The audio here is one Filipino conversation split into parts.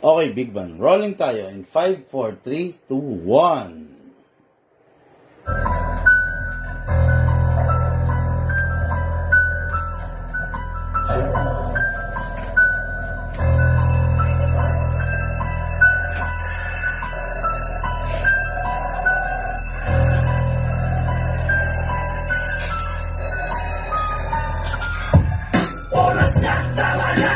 Okay, Big Man. Rolling tayo in 5, 4, 3, 2, 1. Oras na, tama na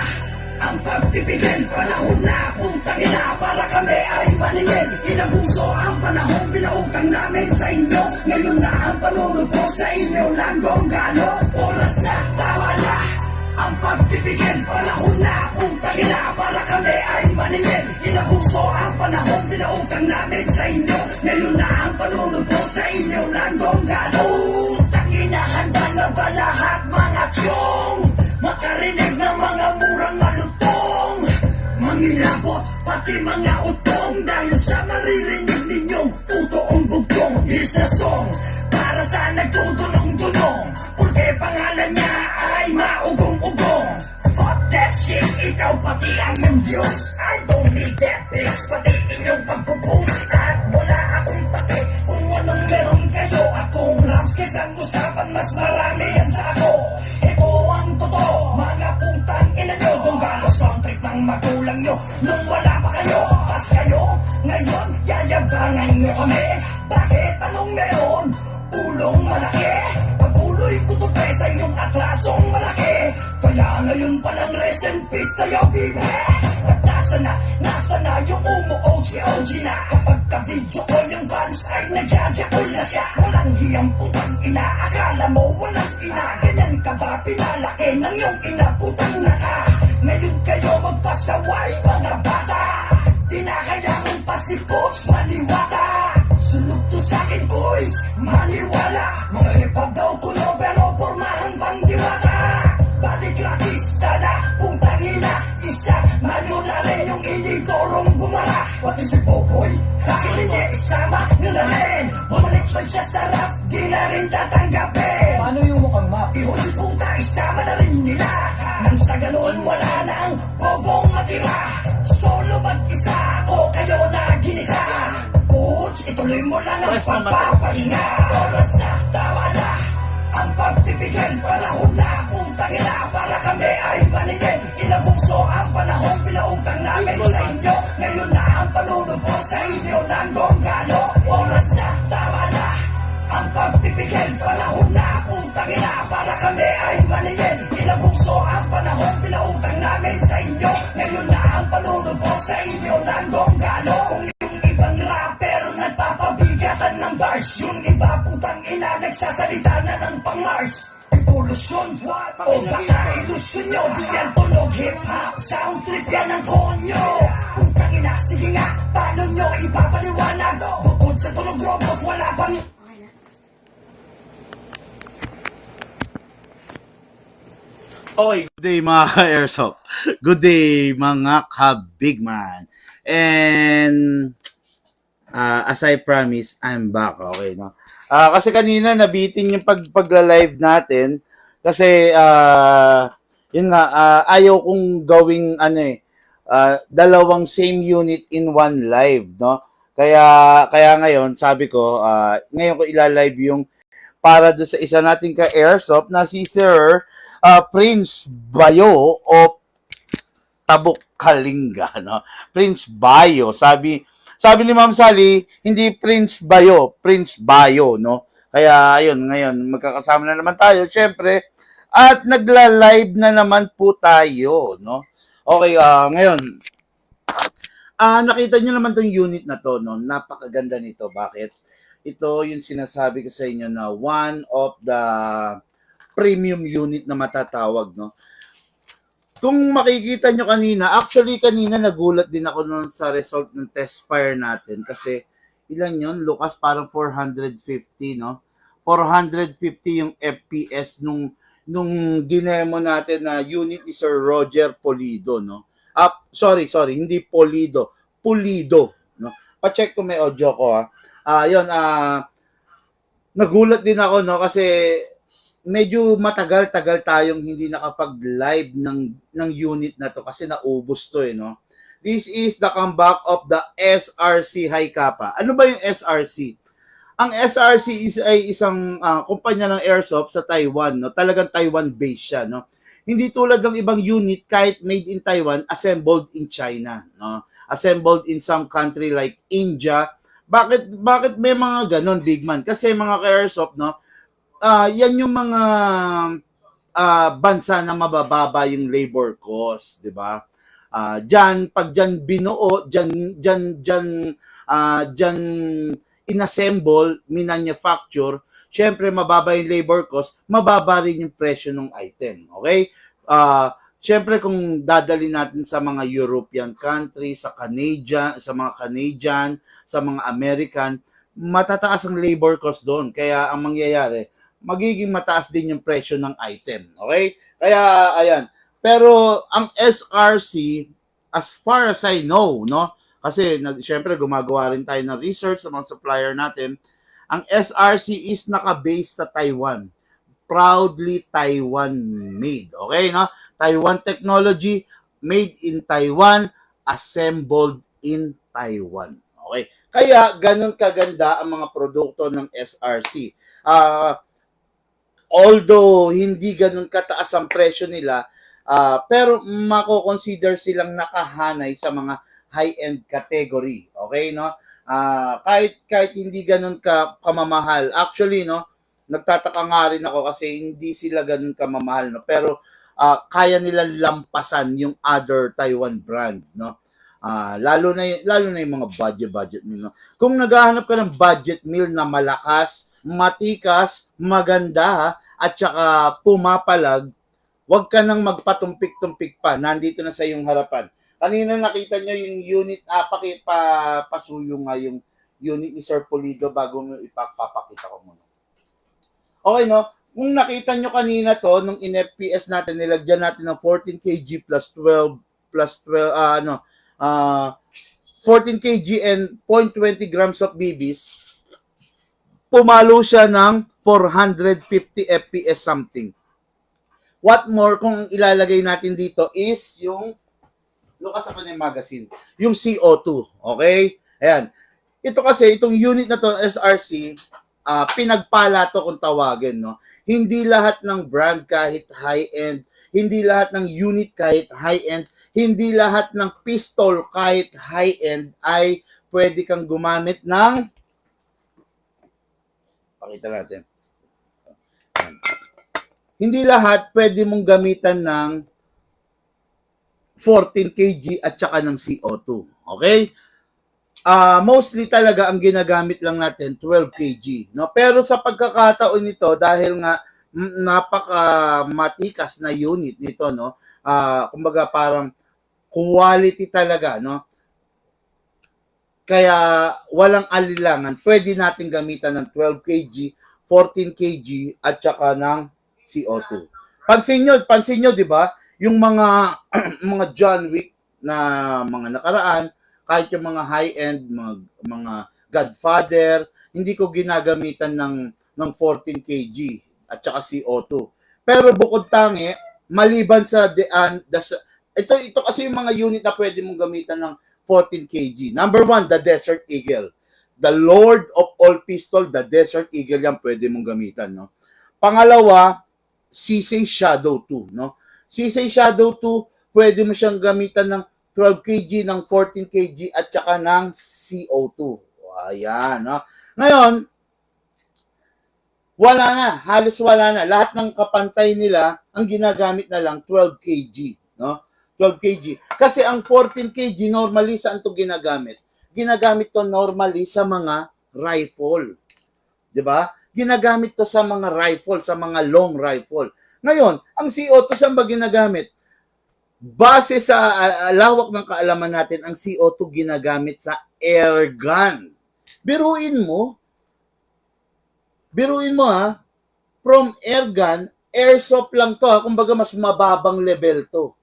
ang pagbibigyan. Panahon na, putang ina, para kami ay maningin. Inabuso ang panahon, pinautang namin sa inyo. Ngayon na ang panunod ko sa inyo ng gonggano. Oras na, tama na ang pagbibigyan. Panahon na, putang ina, para kami ay maningin. Inabuso ang panahon, pinautang namin sa inyo. Ngayon na ang panunod ko sa inyo ng gonggano. Putang ina, handa na ba lahat mga tiyong? Makarinig ng mga murang malutong, mangilabot pati mga utong. Dahil sa maririnig ninyong totoong bugtong. Here's a song para sa nagtutulong-tulong, porque pangalan niya ay maugong-ugong. Fuck that shit, ikaw pati ang ng views. I don't need that bitch, pati inyong pagpupost. At wala akong pake kung anong meron kayo. Akong raps kesang usapan, mas marami yan sa ako. Ito ang totoo, mga putang ina nyo. Kung gano'n sound trip ng magulang nyo nung wala pa kayo. Pas kayo, ngayon yayabangan nyo kami. Bakit anong meron? Ulong malaki. Pag-uloy ko to pre sa inyong atlasong malaki. Kaya ngayon palang rest in peace sa'yo, baby. At nasa na yung umu-OG na. Kapag ka-video ko yung fans ay nagjajakol na siya. Walang hiyang putang ina, akala mo walang ina. Ganyan ka ba pinalaki ng iyong ina, putang naka. Ngayon kayo magpasaway mga bata. Di na kailangan pa si Poch maniwata. Sunod to sa'kin boys, maniwala. Mga hip-hop daw kuno pero pormahan bang diwata. Baliklakista na, putang ina. Isa, mayo na rin yung inidorong bumara. Pati si Popoy, bakit hindi isama nyo na rin? Mamalik pa siya sa rap, di na rin tatanggapin. Paano yung mukhang map? Ihuli puta, isama na rin nila. Nang sa ganoon wala na ang bobong matira. Solo mag-isa ako, kayo na ginisa. Coach, ituloy mo lang ang pagpapahinga. Oras na, tama na ang pagbibigyan. Panahon na, putang ina, para kami ay maningin. Inabukso ang panahon, pinautang namin sa inyo. Ngayon na ang panunod po sa inyo ng gonggano. Oras na, tama na ang pagbibigyan. Panahon na, putang ina, para kami ay maningin. Inabukso ang panahon, pinautang namin sa inyo. Ngayon na ang panunod po sa inyo ng gonggano. Kung yung ibang rapper nagpapabigatan ng bars, yung iba putang ina nagsasalita na ng pang-Mars. Evolusyon, what? O baka ilusyon nyo, di yan tunog hip-hop. Sound trip yan ang konyo. Putang ina, sige nga, paano nyo ipapaliwanag? Bukod sa tunog robot, wala bang... Okay, good day mga ka-airsoft. Good day mga ka-big man. And as I promised, I'm back. Okay, no? Kasi kanina nabitin yung pagla-live natin kasi yun nga, ayaw kong gawing dalawang same unit in one live, no? Kaya ngayon, sabi ko, ngayon ko ila-live yung para do sa isa nating ka-airsoft na si Sir Prince Bayo of Tabuk Kalinga, no? Prince Bayo. Sabi ni Ma'am Sally, hindi Prince Bayo, Prince Bayo, no? Kaya ayun, ngayon magkakasama na naman tayo, syempre. At nagla-live na naman po tayo, no? Okay, ngayon nakita niyo naman tong unit na to, no? Napakaganda nito. Bakit? Ito yung sinasabi ko sa inyo na one of the premium unit na matatawag, no? Kung makikita nyo kanina, actually kanina nagulat din ako nun sa result ng test fire natin kasi ilan yun, Lucas, parang 450, no? 450 yung FPS nung dinemo natin na unit ni Sir Roger Polido, no? Sorry, hindi Polido, Pulido, no? Pa-check ko may audio ko, ha. Nagulat din ako, no, kasi medyo matagal-tagal tayong hindi nakapag-live ng unit na to kasi naubos to no. This is the comeback of the SRC High Kappa. Ano ba yung SRC? Ang SRC ay isang kumpanya ng airsoft sa Taiwan, no. Talagang Taiwan based siya, no. Hindi tulad ng ibang unit kahit made in Taiwan, assembled in China, no. Assembled in some country like India. Bakit may mga ganon, big man? Kasi mga airsoft, no, yan yung mga bansa na mabababa yung labor cost, di ba? Pag dyan binuo, dyan inassemble, minanufacture, syempre mababa yung labor cost, mababa rin yung presyo ng item. Okay? Syempre kung dadali natin sa mga European countries, sa mga Canadian, sa mga American, matataas ang labor cost doon. Kaya ang mangyayari, magiging mataas din yung presyo ng item. Okay? Kaya, ayan. Pero, ang SRC, as far as I know, no? Kasi, syempre, gumagawa rin tayo ng research sa mga supplier natin. Ang SRC is naka-base sa Taiwan. Proudly Taiwan-made. Okay, no? Taiwan technology, made in Taiwan, assembled in Taiwan. Okay? Kaya, ganun kaganda ang mga produkto ng SRC. Although hindi ganun kataas ang presyo nila, pero mako-consider silang nakahanay sa mga high-end category. Okay, no? Kahit hindi ganun kamamahal. Actually, no, nagtataka nga rin ako kasi hindi sila ganun kamamahal, no? Pero kaya nilang lampasan yung other Taiwan brand, no? Lalo na yung mga budget meal, no? Kung naghahanap ka ng budget meal na malakas, matikas, maganda, at saka pumapalag, wag ka nang magpatumpik-tumpik pa. Nandito na sa iyong harapan. Kanina nakita nyo yung unit, pasuyo nga yung unit ni Sir Pulido bago mo ipapakita ko muna. Okay, no? Kung nakita nyo kanina to, nung in-FPS natin, nilagyan natin ng 14 kg plus 12, 14 kg and 0.20 grams of BBs, pumalo siya ng 450 FPS something. What more kung ilalagay natin dito is yung Lucas ako ng magazine, yung CO2. Okay? Ayan. Ito kasi, itong unit na to, SRC, pinagpala to kung tawagin, no? Hindi lahat ng brand kahit high-end, hindi lahat ng unit kahit high-end, hindi lahat ng pistol kahit high-end ay pwede kang gumamit ng pakita natin. Hindi lahat pwede mong gamitan ng 14 kg at saka ng CO2. Okay? Mostly talaga ang ginagamit lang natin 12 kg, no? Pero sa pagkakataon nito dahil nga napaka matikas na unit nito, no? Kumbaga parang quality talaga, no? Kaya walang alilangan, pwede natin gamitan ng 12 kg, 14 kg at saka ng CO2. Pansin nyo, 'di ba? Yung mga mga John Wick na mga nakaraan, kahit yung mga high-end, mga Godfather, hindi ko ginagamitan ng 14 kg at saka CO2. Pero bukod tangi, maliban sa ito kasi yung mga unit na pwede mong gamitan ng 14 kg. Number 1, the Desert Eagle. The Lord of all pistol, the Desert Eagle, yan pwede mong gamitan, no? Pangalawa, Sisei Shadow 2, no? Sisei Shadow 2, pwede mo siyang gamitan ng 12 kg, ng 14 kg, at saka ng CO2. Ayan, no? Ngayon, wala na, halos wala na. Lahat ng kapantay nila, ang ginagamit na lang 12 kg, no? 12 kg. Kasi ang 14 kg, normally, saan ito ginagamit? Ginagamit to normally sa mga rifle. 'Di ba? Ginagamit to sa mga rifle, sa mga long rifle. Ngayon, ang CO2 saan ba ginagamit? Base sa lawak ng kaalaman natin, ang CO2 ginagamit sa air gun. Biruin mo ha, from air gun, airsoft lang to ha, kumbaga mas mababang level to.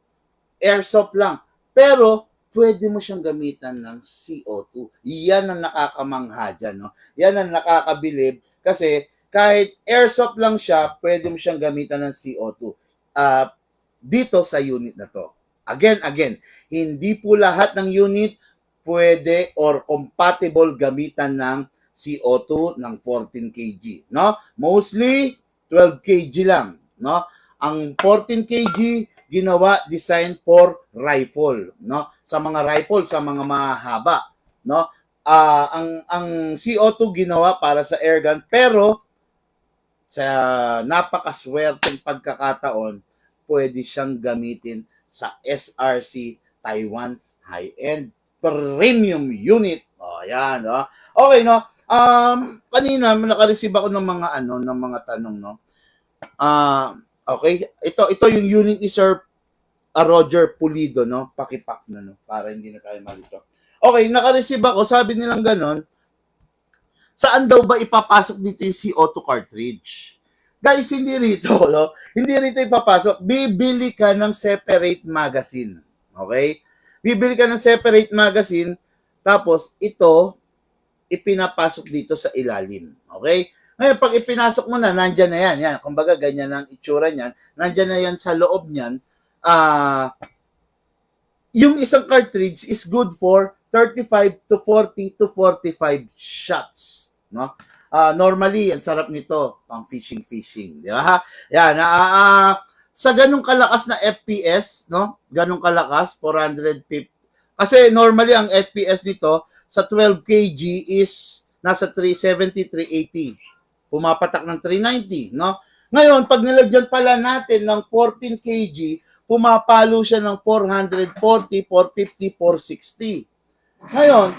Airsoft lang. Pero, pwede mo siyang gamitan ng CO2. Yan ang nakakamangha dyan, no? Yan ang nakakabilib kasi kahit airsoft lang siya, pwede mo siyang gamitan ng CO2 dito sa unit na to. Again, hindi po lahat ng unit pwede or compatible gamitan ng CO2 ng 14 kg, no? Mostly 12 kg lang, no? Ang 14 kg ginawa design for rifle, no? Sa mga rifle, sa mga mahaba, no? Ang CO2 ginawa para sa airgun, pero sa napakaswerteng pagkakataon, pwede siyang gamitin sa SRC Taiwan high-end premium unit. Yan, no? Okay, no? Kanina naka-receive ako ng mga tanong, no? Okay, ito yung unit ni Sir Roger Pulido, no? Pakipak na, no? Para hindi na tayo malito. Okay, naka-receive ako, sabi nilang ganon, saan daw ba ipapasok dito yung CO2 cartridge? Guys, hindi rito, no? Hindi rito ipapasok. Bibili ka ng separate magazine. Okay? Bibili ka ng separate magazine, tapos ito, ipinapasok dito sa ilalim. Okay? Ngayon, pag ipinasok mo na, nandyan na yan. Yan. Kumbaga, ganyan ang itsura niyan. Nandyan na yan sa loob niyan. Yung isang cartridge is good for 35 to 40 to 45 shots. No? Normally, ang sarap nito, pang fishing, di ba? Yan, sa ganung kalakas na FPS, no? Ganung kalakas, 450. Kasi normally ang FPS nito sa 12 kg is nasa 370, 380. Pumapatak ng 390, no? Ngayon, pag nilagyan pala natin ng 14 kg, pumapalo siya ng 440, 450, 460. Ngayon,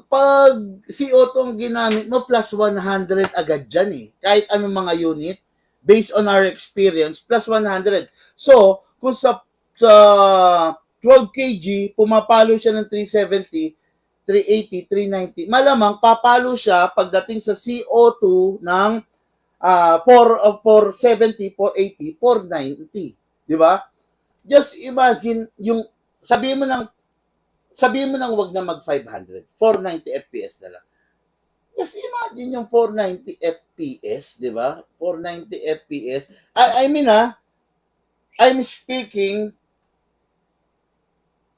pag CO2 ang ginamit mo, plus 100 agad dyan eh. Kahit anong mga unit, based on our experience, plus 100. So, kung sa 12 kg, pumapalo siya ng 370, 380, 390, malamang papalo siya pagdating sa CO2 ng 470, 480, 490. Di ba? Just imagine yung, sabihin mo nang wag na mag 500, 490 FPS na lang. Just imagine yung 490 FPS, di ba? 490 FPS. I mean, I'm speaking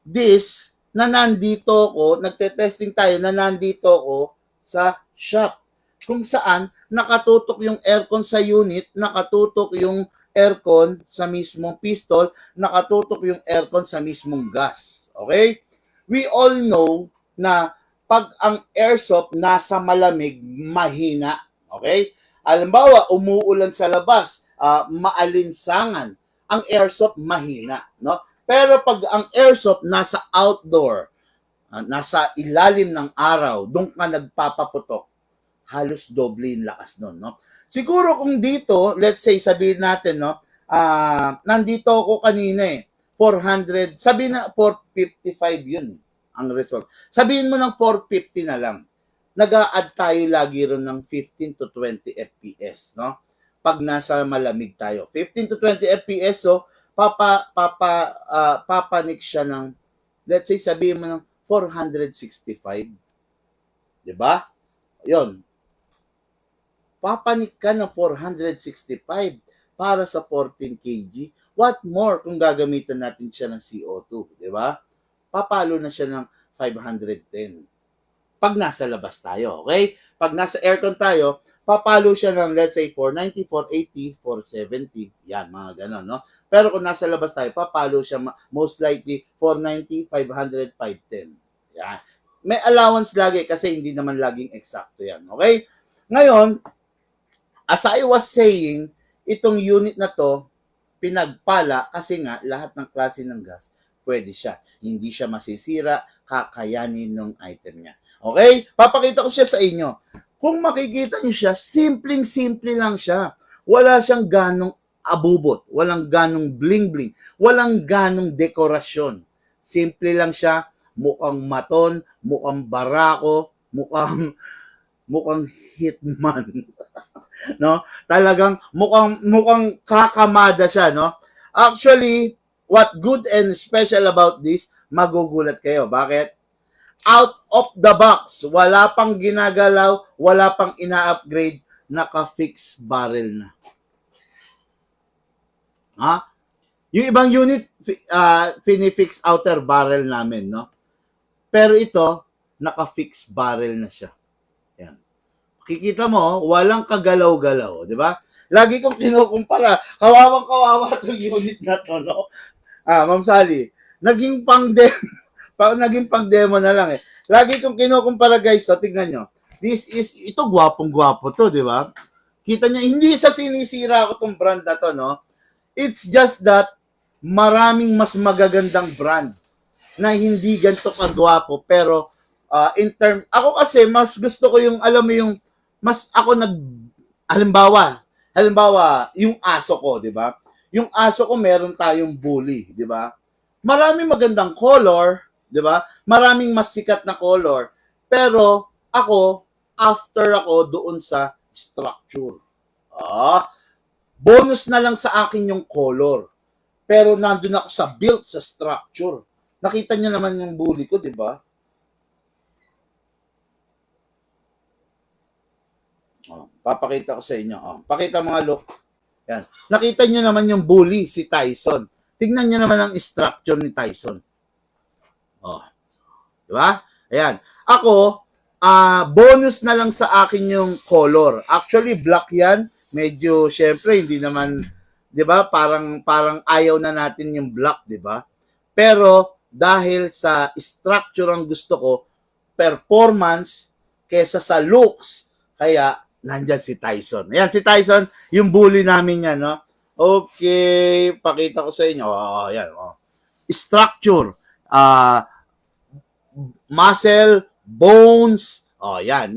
this na nandito ko, nagte-testing tayo na nandito ko sa shop. Kung saan nakatutok yung aircon sa unit, nakatutok yung aircon sa mismong pistol, nakatutok yung aircon sa mismong gas. Okay? We all know na pag ang airsoft nasa malamig, mahina. Okay? Halimbawa, umuulan sa labas, maalinsangan, ang airsoft mahina. No? Pero pag ang airsoft nasa outdoor, nasa ilalim ng araw, doon ka nagpapaputok, halos doble yung lakas nun. No? Siguro kung dito, let's say, sabihin natin, no, nandito ako kanina 400, sabihin na 455 yun ang result. Sabihin mo ng 450 na lang. Nag-a-add tayo lagi ron ng 15 to 20 FPS, no? Pag nasa malamig tayo. 15 to 20 FPS, so papanik siya ng, let's say, sabihin mo ng 465. Diba? Yun. Papanik ka ng 465 para sa 14 kg. What more kung gagamitan natin siya ng CO2, di ba? Papalo na siya ng 510. Pag nasa labas tayo, okay? Pag nasa aircon tayo, papalo siya ng, let's say, 490, 480, 470. Yan, mga ganon, no? Pero kung nasa labas tayo, papalo siya most likely 490, 500, 510. Yan. May allowance lagi kasi hindi naman laging eksakto yan, okay? Ngayon, as I was saying, itong unit na to, pinagpala kasi nga lahat ng klase ng gas, pwede siya. Hindi siya masisira, kakayanin ng item niya. Okay? Papakita ko siya sa inyo. Kung makikita niyo siya, simpleng-simple lang siya. Wala siyang ganong abubot, walang ganong bling-bling, walang ganong dekorasyon. Simple lang siya, mukhang maton, mukhang barako, mukhang hitman. No? Talagang mukhang kakamada siya, no? Actually, what good and special about this, magugulat kayo. Bakit? out of the box. Wala pang ginagalaw, wala pang ina-upgrade, naka-fix barrel na. Ha? Yung ibang unit, finifix outer barrel namin, no? Pero ito, naka-fix barrel na siya. Yan. Kikita mo, walang kagalaw-galaw, di ba? Lagi kong kinukumpara, kawawang-kawawa itong unit na to, no? Ma'am Sally, naging pang-demo na lang eh. Lagi kong kinukumpara guys, so tignan nyo. Ito gwapong-gwapo to, di ba? Kita nyo, hindi sa sinisira ko tong brand na to, no? It's just that maraming mas magagandang brand na hindi ganito kagwapo, pero ako kasi mas gusto ko yung, alam mo yung, mas ako halimbawa, yung aso ko, di ba? Yung aso ko, meron tayong bully, di ba? Maraming magandang color, di ba? Maraming mas sikat na color. Pero, after ako doon sa structure. Bonus na lang sa akin yung color. Pero nandun ako sa build, sa structure. Nakita niyo naman yung bully ko, di ba? Papakita ko sa inyo. Pakita mga look. Yan. Nakita niyo naman yung bully, si Tyson. Tingnan niyo naman ang structure ni Tyson. Di ba? Ayan. Ako, bonus na lang sa akin yung color. Actually, black yan. Medyo, syempre, hindi naman, di ba? Parang ayaw na natin yung black, di ba? Pero, dahil sa structure ang gusto ko, performance, kesa sa looks, kaya, nandyan si Tyson. Ayan, si Tyson, yung bully namin yan, no? Okay, pakita ko sa inyo. Ayan, structure, muscle, bones, yan.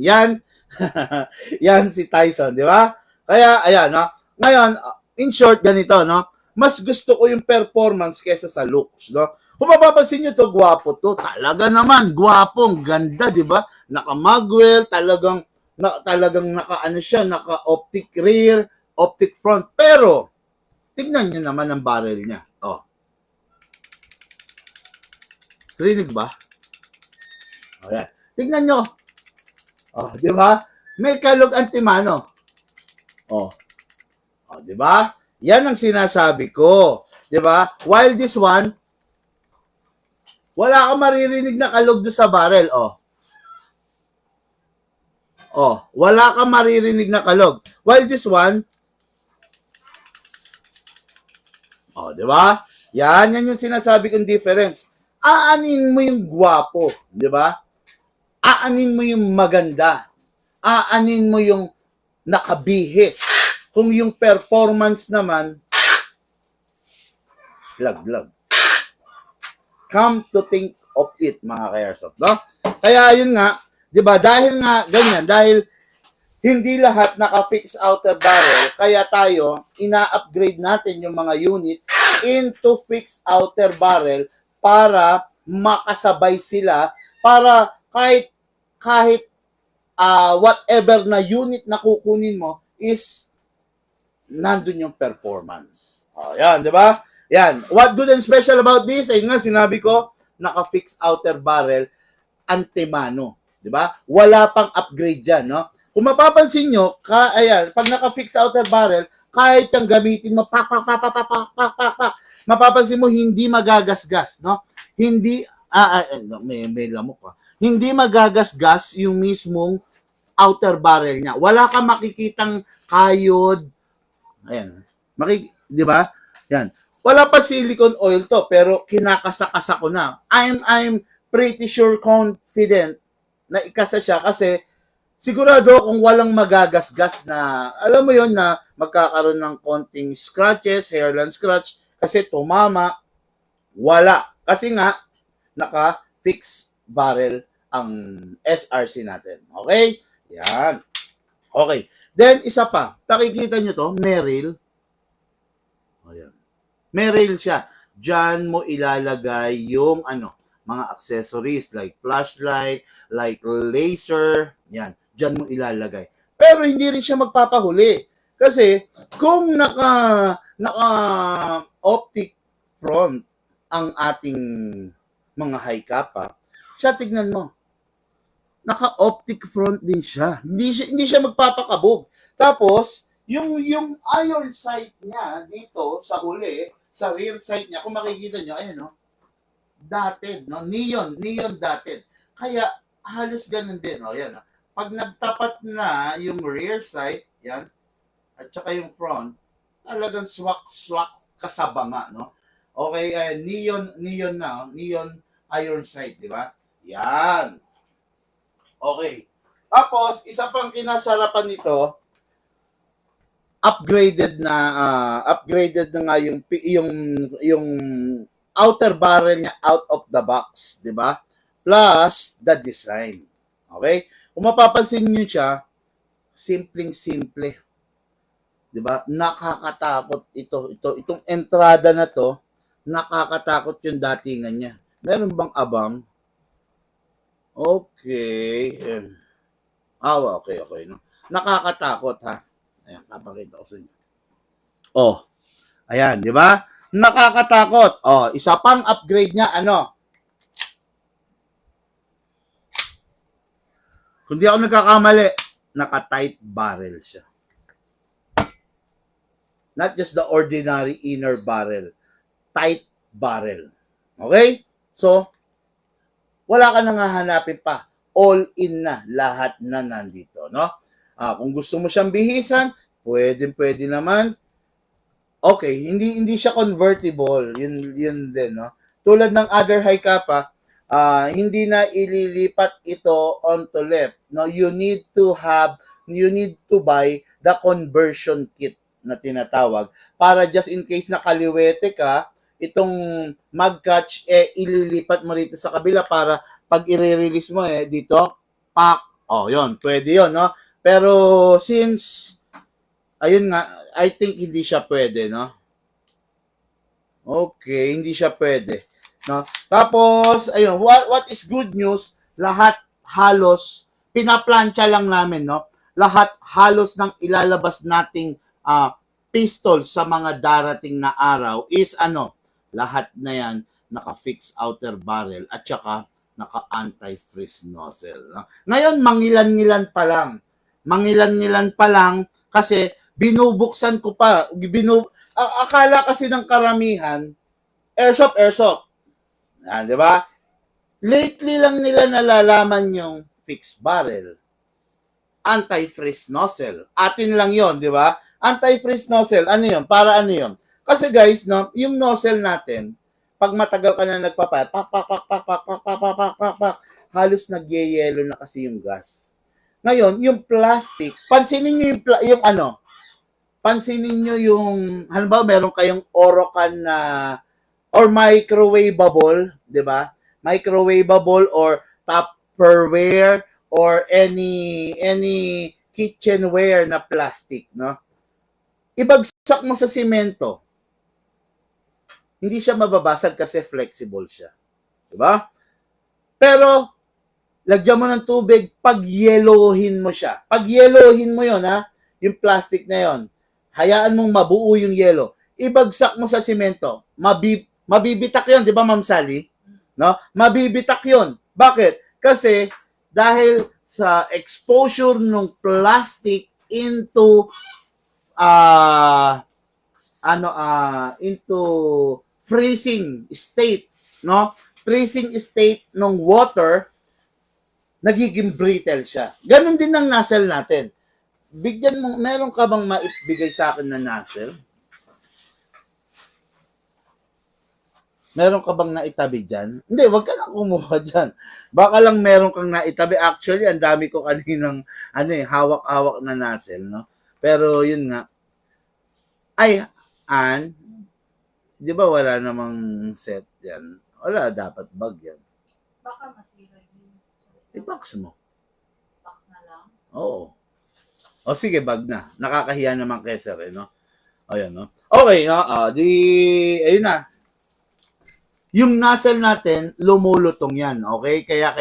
Yan si Tyson, di ba? Kaya, ayan, no? Ngayon, in short, ganito, no? Mas gusto ko yung performance kesa sa looks, no? Kung mapapansin nyo to, gwapo to. Talaga naman, gwapong, ganda, di ba? Naka-magwell, talagang naka-optic rear, optic front. Pero, tignan nyo naman ang barrel niya. Rinig ba? Ayan. Tignan nyo. Di ba? May kalog antimano. Di ba? Yan ang sinasabi ko. Di ba? While this one, wala kang maririnig na kalog doon sa barrel. Wala kang maririnig na kalog. While this one, di ba? Yan yung sinasabi kong difference. Aanin mo yung gwapo, di ba? Aanin mo yung maganda. Aanin mo yung nakabihis. Kung yung performance naman, lag. Come to think of it, mga ka-airsoft, no? Kaya yun nga, di ba, dahil nga ganyan, dahil hindi lahat naka-fix outer barrel, kaya tayo, ina-upgrade natin yung mga unit into fixed outer barrel para makasabay sila, para kahit whatever na unit na kukunin mo is nandun yung performance. Yan, di ba? Yan. What good and special about this? Ayun nga, sinabi ko, naka-fix outer barrel, antimano. Di ba? Wala pang upgrade dyan, no? Kung mapapansin nyo, ayan, pag naka-fix outer barrel, kahit yung gamitin mo, mapapansin mo, hindi magagasgas, no? Hindi, may lamok pa. Hindi magagasgas yung mismong outer barrel niya. Wala kang makikitang kayod. Ayan. Di ba? Yan. Wala pa silicone oil to, pero kinakasa-kasa ko na. I'm pretty sure confident na ikasa siya kasi sigurado kung walang magagasgas na, alam mo yon na magkakaroon ng konting scratches, hairline scratch, kasi tumama, wala. Kasi nga, naka-fix barrel ang SRC natin. Okay? Yan. Okay. Then, isa pa. Nakikita nyo to, Merrill. Ayan. Merrill siya. Diyan mo ilalagay yung mga accessories like flashlight, like laser. Yan. Diyan mo ilalagay. Pero hindi rin siya magpapahuli. Kasi kung naka optic front ang ating mga high kappa, siya tignan mo. naka-optic front din siya. Hindi siya magpapakabog. Tapos, yung iron sight niya dito sa huli, sa rear sight niya, kung makikita niyo, ayan, no? Dotted, no? Neon dotted. Kaya, halos ganun din, oh, yan. Pag nagtapat na yung rear sight, yan, at saka yung front, talagang swak kasabanga, no? Okay, neon na, neon iron sight, di ba? Yan. Okay. Tapos, isa pang kinasarapan nito, upgraded na nga yung outer barrel niya out of the box, 'di ba? Plus the design. Okay? Kung mapapansin niyo siya, simpleng-simple. 'Di ba? Nakakatakot itong entrada na to, nakakatakot yung datingan niya. Meron bang abang? Okay. Okay. No? Nakakatakot, ha? Ayan, papakita ko sa inyo. Oh, ayan, di ba? Nakakatakot. Oh, isa pang upgrade niya, ano? Kung di ako nagkakamali, naka-tight barrel siya. Not just the ordinary inner barrel. Tight barrel. Okay? So, wala ka nang hahanapin pa. All in na. Lahat na nandito, no? Kung gusto mo siyang bihisan, pwede naman. Okay, hindi siya convertible. Yun din, no? Tulad ng other high kappa, hindi na ililipat ito onto left. No, you need to buy the conversion kit na tinatawag para just in case nakaliwete ka, itong mag-catch, ililipat mo rito sa kabila para pag i-release mo, dito, pak, yun, pwede yun, no? Pero, since, ayun nga, I think hindi siya pwede, no? Okay, hindi siya pwede, no? Tapos, ayun, what is good news, lahat halos, pinaplansya lang namin, no? Lahat halos ng ilalabas nating pistol sa mga darating na araw is lahat na yan naka-fixed outer barrel at saka naka-anti-freeze nozzle. No? Ngayon, mangilan-ngilan pa lang kasi binubuksan ko pa. Akala kasi ng karamihan, airsoft. Di ba? Lately lang nila nalalaman yung fixed barrel. Anti-freeze nozzle. Atin lang yon, di ba? Anti-freeze nozzle, ano yun? Para ano yun? Kasi guys, no, yung nozzle natin, pag matagal ka na nagpapat, halos nagyeyelo na kasi yung gas. Ngayon, yung plastic, pansinin nyo yung, halimbawa meron kayong Orocan na, or microwavable, di ba? Microwavable or Tupperware or any kitchenware na plastic, no? Ibagsak mo sa simento, hindi siya mababasag kasi flexible siya. Diba? Pero, lagyan mo ng tubig, pag-yelohin mo siya. Pag-yelohin mo yon, ha? Yung plastic na yon, hayaan mong mabuo yung yelo. Ibagsak mo sa simento, mabibitak yon, di ba, Ma'am Sally? No? Mabibitak yon. Bakit? Kasi, dahil sa exposure ng plastic into into freezing state, no? Freezing state ng water, nagiging brittle siya. Ganon din ang nozzle natin. Meron ka bang maibigay sa akin na nozzle? Meron ka bang naitabi dyan? Hindi, wag ka na kumuha dyan. Baka lang meron kang naitabi. Actually, ang dami ko kaninang hawak-hawak na nozzle, no? Pero yun nga. Ay, di ba wala namang set yan? Wala, dapat bag yan. Baka masira yun. I-box mo. Box na lang? Oo. O sige, bag na. Nakakahiya naman kesa rin, no? Ayan, no? Okay, no? Ayun na. Yung nozzle natin, lumulutong yan, okay? Kaya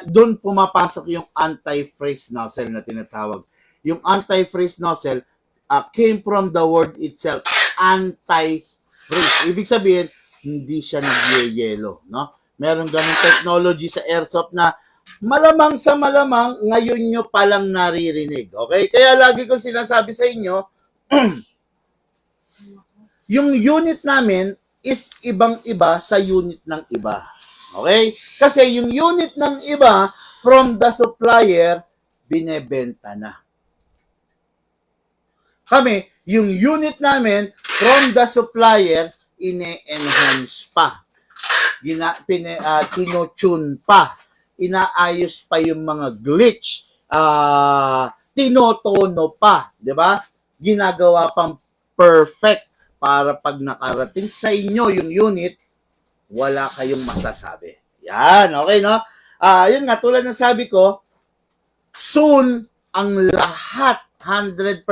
doon pumapasok yung anti-freeze nozzle na tinatawag. Yung anti-freeze nozzle came from the word itself, anti-freeze. Ibig sabihin, hindi siya nagyeyelo, no? Meron ganung technology sa airsoft na malamang sa malamang, ngayon nyo palang naririnig. Okay? Kaya lagi ko sinasabi sa inyo, yung unit namin is ibang-iba sa unit ng iba. Okay? Kasi yung unit ng iba, from the supplier, binebenta na. Kami, yung unit namin, from the supplier, ine-enhance pa. Tino-tune pa. Inaayos pa yung mga glitch. Tinotono pa. Diba? Ginagawa pang perfect para pag nakarating sa inyo yung unit, wala kayong masasabi. Yan, okay, no? Yun nga, tulad ng sabi ko, soon, ang lahat, 100%.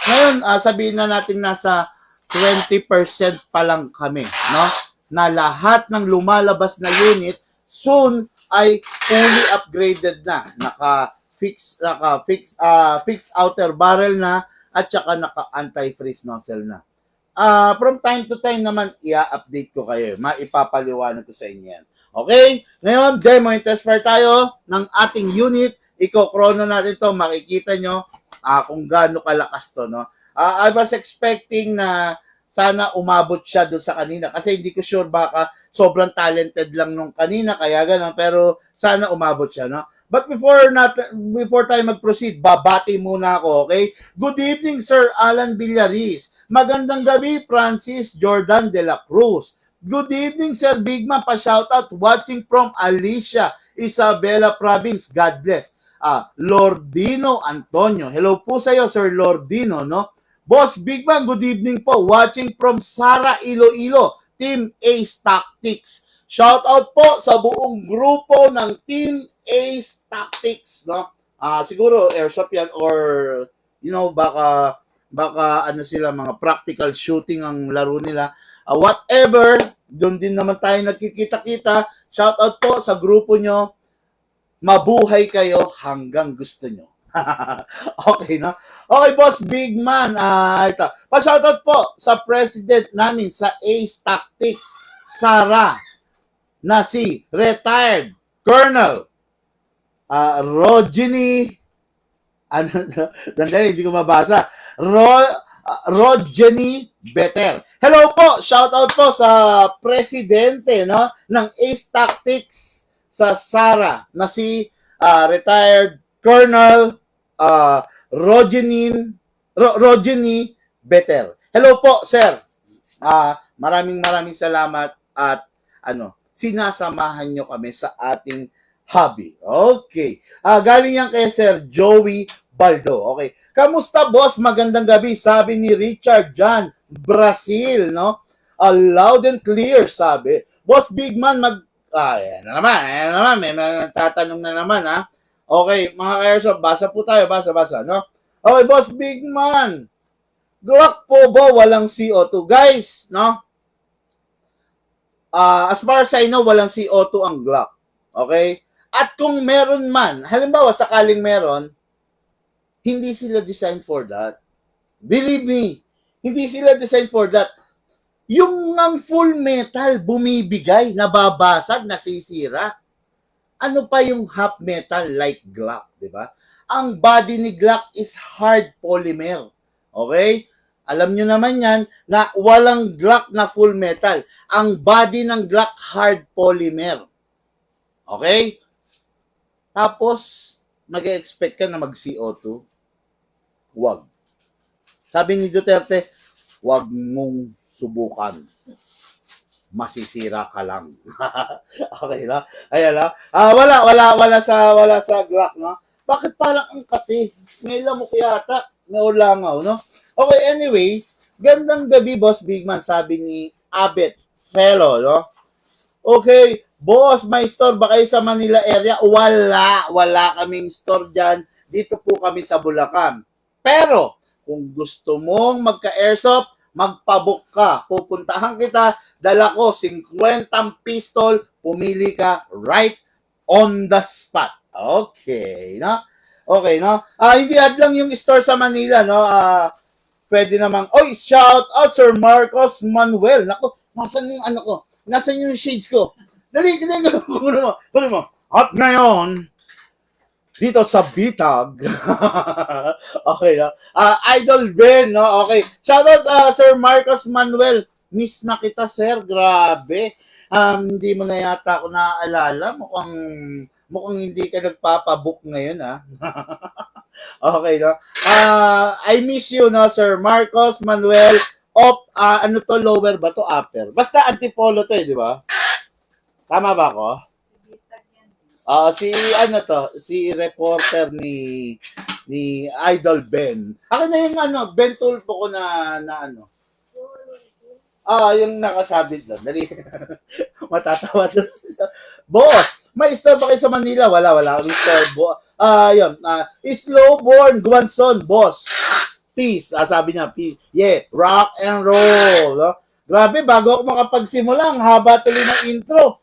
Ngayon, sabihin na natin nasa 20% pa lang kami, no? Na lahat ng lumalabas na unit, soon, ay fully upgraded na. Naka-fix outer barrel na, at saka naka-anti-freeze nozzle na. From time to time naman, i-update ko kayo. Maipapaliwanag ko sa inyo yan. Okay? Ngayon, demo and test fire tayo ng ating unit. Iko-chrono natin to. Makikita nyo kung gaano kalakas to. No? I was expecting na sana umabot siya doon sa kanina. Kasi hindi ko sure baka sobrang talented lang nung kanina. Kaya gano'n. Pero sana umabot siya. No? But before tayo mag-proceed, babati muna ako, okay? Good evening, Sir Alan Villaris. Magandang gabi, Francis Jordan de la Cruz. Good evening, Sir Bigman. Pa-shoutout, watching from Alicia, Isabela Province. God bless. Lordino Antonio. Hello po sa iyo, Sir Lordino, no? Boss Bigman, good evening po. Watching from Sara Iloilo, Team Ace Tactics. Shout out po sa buong grupo ng Team Ace Tactics, no? Siguro airsoft yan or baka ano sila, mga practical shooting ang laro nila. Whatever, doon din naman tayo nagkikita-kita. Shout out po sa grupo nyo. Mabuhay kayo hanggang gusto nyo. Okay, no? Okay, Boss Big Man. Ito. Pa-shoutout po sa president namin sa Ace Tactics, Sara, na si retired Colonel Rogeny, dandali, hindi ko mabasa. Rogeny Beter. Hello po, shoutout po sa presidente, no, ng Ace Tactics sa Sara, na si retired Colonel Rogeny Beter. Hello po, sir. Maraming salamat at sinasamahan nyo kami sa ating hobby. Okay. Galing yan kay Sir Joey Baldo. Okay. Kamusta, boss? Magandang gabi. Sabi ni Richard Jan, Brazil, no? Loud and clear, sabi. Boss Bigman, yan na naman. May tatanong na naman, ha? Okay, mga ka-airsoft, basa po tayo. Basa, no? Okay, Boss Bigman. Glock po ba walang CO2? Guys, no? As far as I know, walang CO2 ang Glock. Okay? At kung meron man, halimbawa sakaling meron, hindi sila designed for that. Believe me, hindi sila designed for that. Yung ang full metal, bumibigay, nababasag, nasisira. Ano pa yung half metal like Glock, di ba? Ang body ni Glock is hard polymer. Okay? Alam nyo naman yan na walang Glock na full metal. Ang body ng Glock hard polymer. Okay? Tapos, nag-expect ka na mag-CO2? Wag. Sabi ni Duterte, wag mong subukan. Masisira ka lang. Okay na? Ayan na. Wala sa Glock, no? Bakit parang ang kati? May lamok yata. May ulangaw, no? Okay, anyway, gandang gabi, Boss Bigman, sabi ni Abet Fellow, no? Okay, boss, may store ba kayo sa Manila area? Wala kaming store dyan. Dito po kami sa Bulacan. Pero, kung gusto mong magka-airsoft, magpabook ka. Pupuntahan kita, dala ko 50 pistol, pumili ka right on the spot. Okay, no? Okay, no? Hindi lang yung store sa Manila, no? Pwede namang, shout out Sir Marcos Manuel. Naku, nasan yung ko? Nasaan yung shades ko? Dali, kunin mo. At ngayon, dito sa Bitag. Okay, no? Idol Ben, no? Okay. Shoutout, Sir Marcos Manuel. Miss na kita, sir. Grabe. Hindi mo na yata ako naaalala. Mukhang hindi ka nagpapabook ngayon, ha? Okay, no? I miss you, no, Sir Marcos Manuel of, ano to, lower ba to, upper? Basta antipolo to, di ba? Tama ba ako? Bitag yan. Si ano to, si reporter ni Idol Ben. Ako na yung ano, Ben Tulfo ko na ano. Yung nakasabit doon. Dali. Matatawa doon. Boss, may store ba kayo sa Manila? Wala. Store. Yun. Slowborn Guanson, boss. Peace. Sabi niya, peace. Yeah, rock and roll. No? Grabe, bago ako makapagsimula, ang haba tuloy ng intro.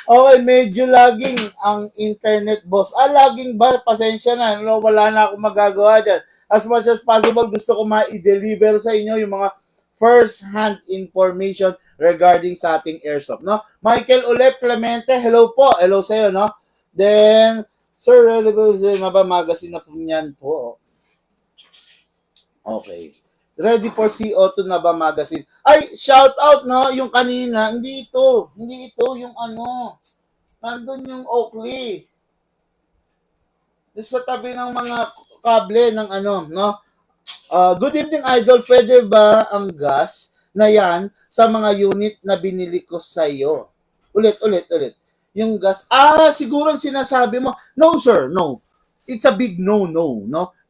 Okay, medyo laging ang internet, boss. Laging ba? Pasensya na. No, wala na akong magagawa dyan. As much as possible, gusto ko ma-deliver sa inyo yung mga first-hand information regarding sa ating airsoft, no? Michael Ulep Clemente, hello po. Hello sa iyo, no? Then, Sir, na ba magazine na po niyan po? Okay. Ready for CO2 na ba magazine? Ay, shout out, no? Yung kanina, hindi ito, yung ano. Nandun yung Oakley. Sa tabi ng mga kable ng ano, no? Good evening, Idol. Pwede ba ang gas na yan sa mga unit na binili ko sa iyo? Ulit. Yung gas. Siguro ang sinasabi mo. No, sir. No. It's a big no.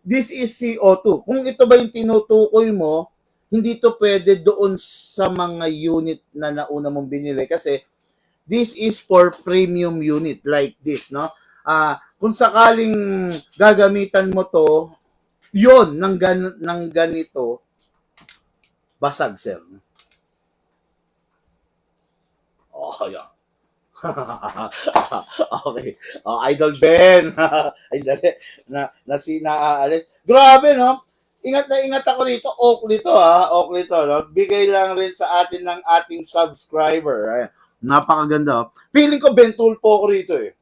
This is CO2. Kung ito ba yung tinutukoy mo, hindi to pwede doon sa mga unit na nauna mong binili kasi this is for premium unit like this, no? Kung sakaling gagamitan mo to, yon ng ganito, basag, sir. Yeah. Okay. Idol Ben. Naalis. Grabe, no? Ingat na ingat ako rito. Oakley to, no? Bigay lang rin sa atin ng ating subscriber. Ayan. Napakaganda. Feeling ko Ben Tulfo ko rito, eh.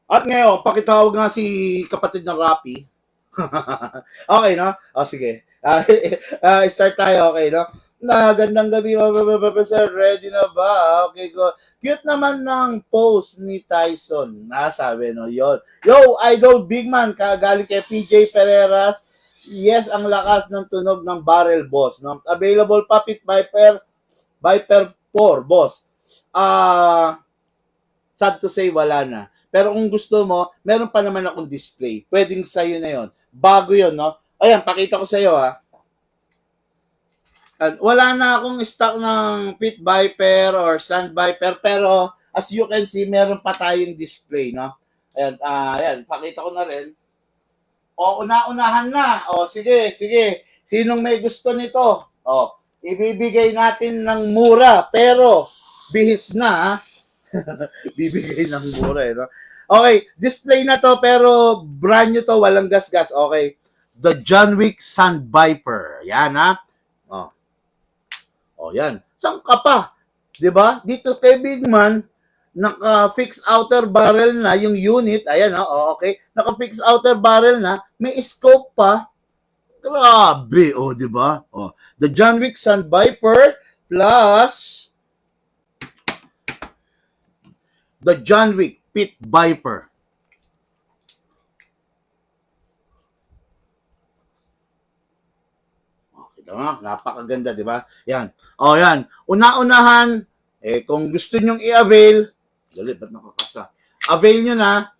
At ngayon, pakitawag nga si kapatid ng Rappi. Okay, no? Sige. Start tayo, okay, no? Gandang gabi, sir. Ready na ba? Okay, go. Cute naman ng post ni Tyson. Sabi, no? Yon. Yo, Idol Big Man, kagaling kay PJ Pereras. Yes, ang lakas ng tunog ng barrel, boss. No? Available pa, Pit Viper 4, boss. Sad to say, wala na. Pero kung gusto mo, meron pa naman akong display. Pwedeng sa'yo na yon. Bago yon, no? Ayan, pakita ko sa'yo, ha. Wala na akong stock ng Pit Viper or Sand Viper, pero as you can see, meron pa tayong display, no? Ayan, ayan, pakita ko na rin. Una-unahan na. Sige. Sinong may gusto nito? Ibibigay natin ng mura, pero bihis na, ha? Bibigay ng mura, eh, no? Okay, display na to, pero brand new to, walang gas-gas. Okay, the John Wick Sand Viper. Yan, ha? Yan. Saan ka pa? Diba? Dito kay Big Man, naka-fix outer barrel na yung unit. Ayan, okay. Naka-fix outer barrel na. May scope pa. Grabe, diba? The John Wick Sand Viper plus the John Wick Pit Viper. Napakaganda, di ba? Yan. Yan. Una-unahan, kung gusto nyong i-avail, ba't nakakasa? Avail nyo na.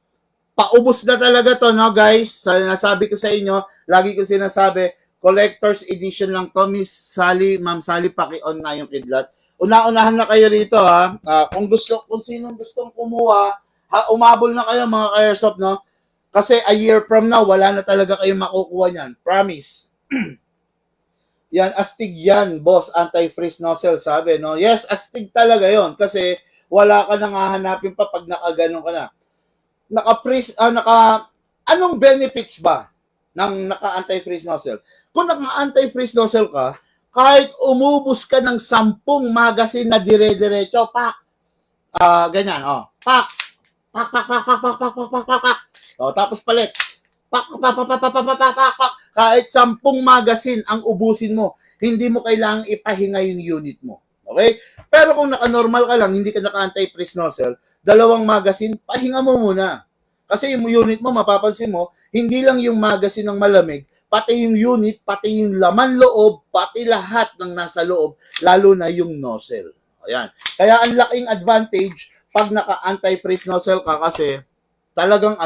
Paubos na talaga to, no, guys? Nasabi ko sa inyo, lagi ko sinasabi, collector's edition lang to. Miss Sally, Ma'am Sally, paki-on nga yung kidlat. Una-unahan na kayo rito, ha? Kung sinong gustong kumuha, umabol na kayo, mga ka-airsoft, no? Kasi a year from now, wala na talaga kayong makukuha niyan. Promise. Yan, astig yan, boss, anti-freeze nozzle, sabi, no? Yes, astig talaga yon kasi wala ka nang hahanapin pa pag nakaganon ka na. Naka-freeze, anong benefits ba ng naka-anti-freeze nozzle? Kung naka-anti-freeze nozzle ka, kahit umubos ka ng 10 magazine na dire-diretso, pak, Ganyan, oh. Pak! Pak, pak, pak, pak, pak, pak, pak, pak, pak, pak. O, tapos palit. Pak, pak, pak, pak, pak, pak, pak, pak, pak, pak. Kahit 10 magasin ang ubusin mo, hindi mo kailangang ipahinga yung unit mo. Okay? Pero kung naka-normal ka lang, hindi ka naka-anti-freeze nozzle, 2 magasin, pahinga mo muna. Kasi yung unit mo, mapapansin mo, hindi lang yung magasin ng malamig, pati yung unit, pati yung laman loob, pati lahat ng nasa loob, lalo na yung nozzle. Ayan. Kaya ang laking advantage pag naka-anti-freeze nozzle ka kasi talagang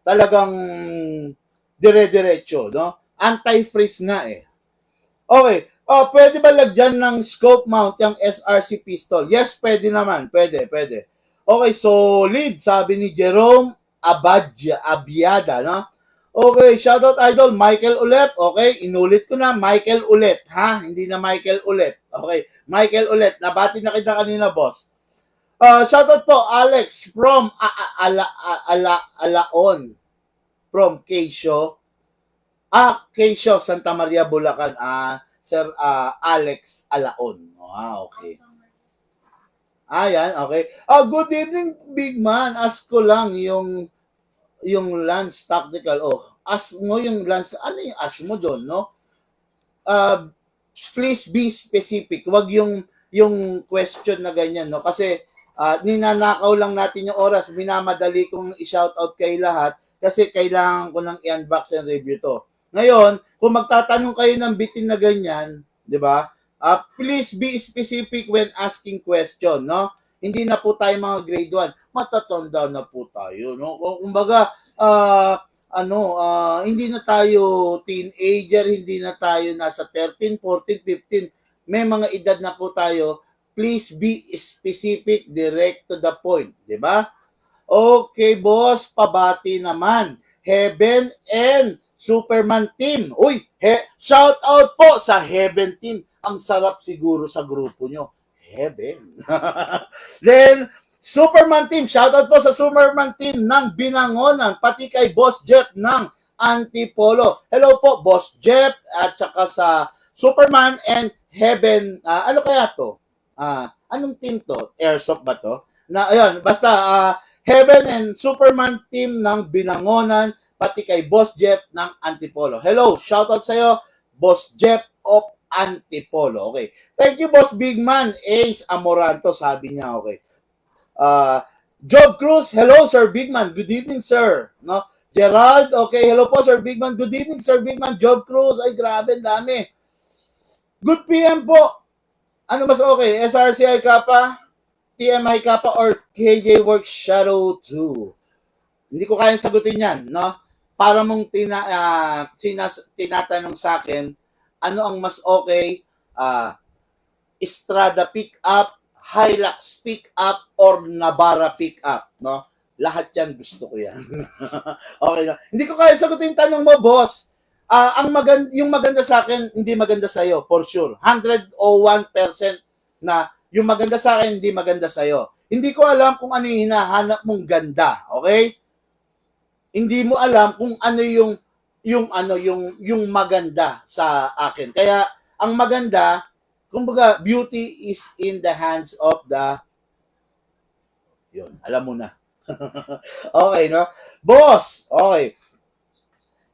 talagang dire-diretso, no? Anti-freeze nga eh. Okay. Oh, pwede ba lagyan ng scope mount yung SRC pistol? Yes, pwede naman. Pwede. Okay, solid, sabi ni Jerome Abiada, no? Okay, shoutout idol, Michael ulit. Okay, inulit ko na, Michael ulit, ha? Hindi na Michael ulit. Okay, Michael ulit. Nabati na kita kanina, boss. Shoutout po, Alex from Alaon. From Keisho. Keisho, Santa Maria, Bulacan. Sir Alex Alaon. Okay. Yan, okay. Good evening, big man. Ask ko lang yung Lance Tactical. Ask mo yung Lance. Ano yung ask mo doon, no? Please be specific. Wag yung question na ganyan, no? Kasi ninanakaw lang natin yung oras. Minamadali kong i-shoutout kay lahat kasi kailangan ko nang i-unbox and review to. Ngayon, kung magtatanong kayo ng bitin na ganyan, di ba? Please be specific when asking question, no? Hindi na po tayo mga grade 1. Matatanda na po tayo, no? Kumbaga, hindi na tayo teenager, hindi na tayo nasa 13, 14, 15. May mga edad na po tayo. Please be specific, direct to the point, di ba? Okay, boss, pabati naman. Heaven and Superman team. Uy, shout out po sa Heaven team. Ang sarap siguro sa grupo nyo. Heaven. Then, Superman team. Shout out po sa Superman team ng Binangonan. Pati kay Boss Jeff ng Antipolo. Hello po, Boss Jeff. At saka sa Superman and Heaven. Ano kaya to? Anong team to? Airsoft ba to? Ayun, basta Heaven and Superman team ng Binangonan. Pati kay Boss Jeff ng Antipolo. Hello, shoutout sa'yo, Boss Jeff of Antipolo. Okay. Thank you, Boss Big Man. Ace Amoranto, sabi niya. Okay. Job Cruz, hello, Sir Big Man. Good evening, sir. No? Gerald, okay. Hello po, Sir Big Man. Good evening, Sir Big Man. Job Cruz, ay grabe, dami. Good PM po. Ano mas okay? SRCI Kappa, TMI Kappa, or KJ Works Shadow 2? Hindi ko kayang sagutin yan, no? Para mong tinatanong sa akin, ano ang mas okay? Estrada pick up, Hilux pick up, or Navara pick up, no? Lahat yan gusto ko yan. Okay na. Hindi ko kaya sagutin yung tanong mo, boss. Yung maganda sa akin, hindi maganda sa iyo, for sure. 101% na yung maganda sa akin, hindi maganda sa iyo. Hindi ko alam kung ano yung hinahanap mong ganda, okay? Hindi mo alam kung ano yung maganda sa akin. Kaya ang maganda, kumbaga, beauty is in the hands of the alam mo na. Okay, no? Boss, okay.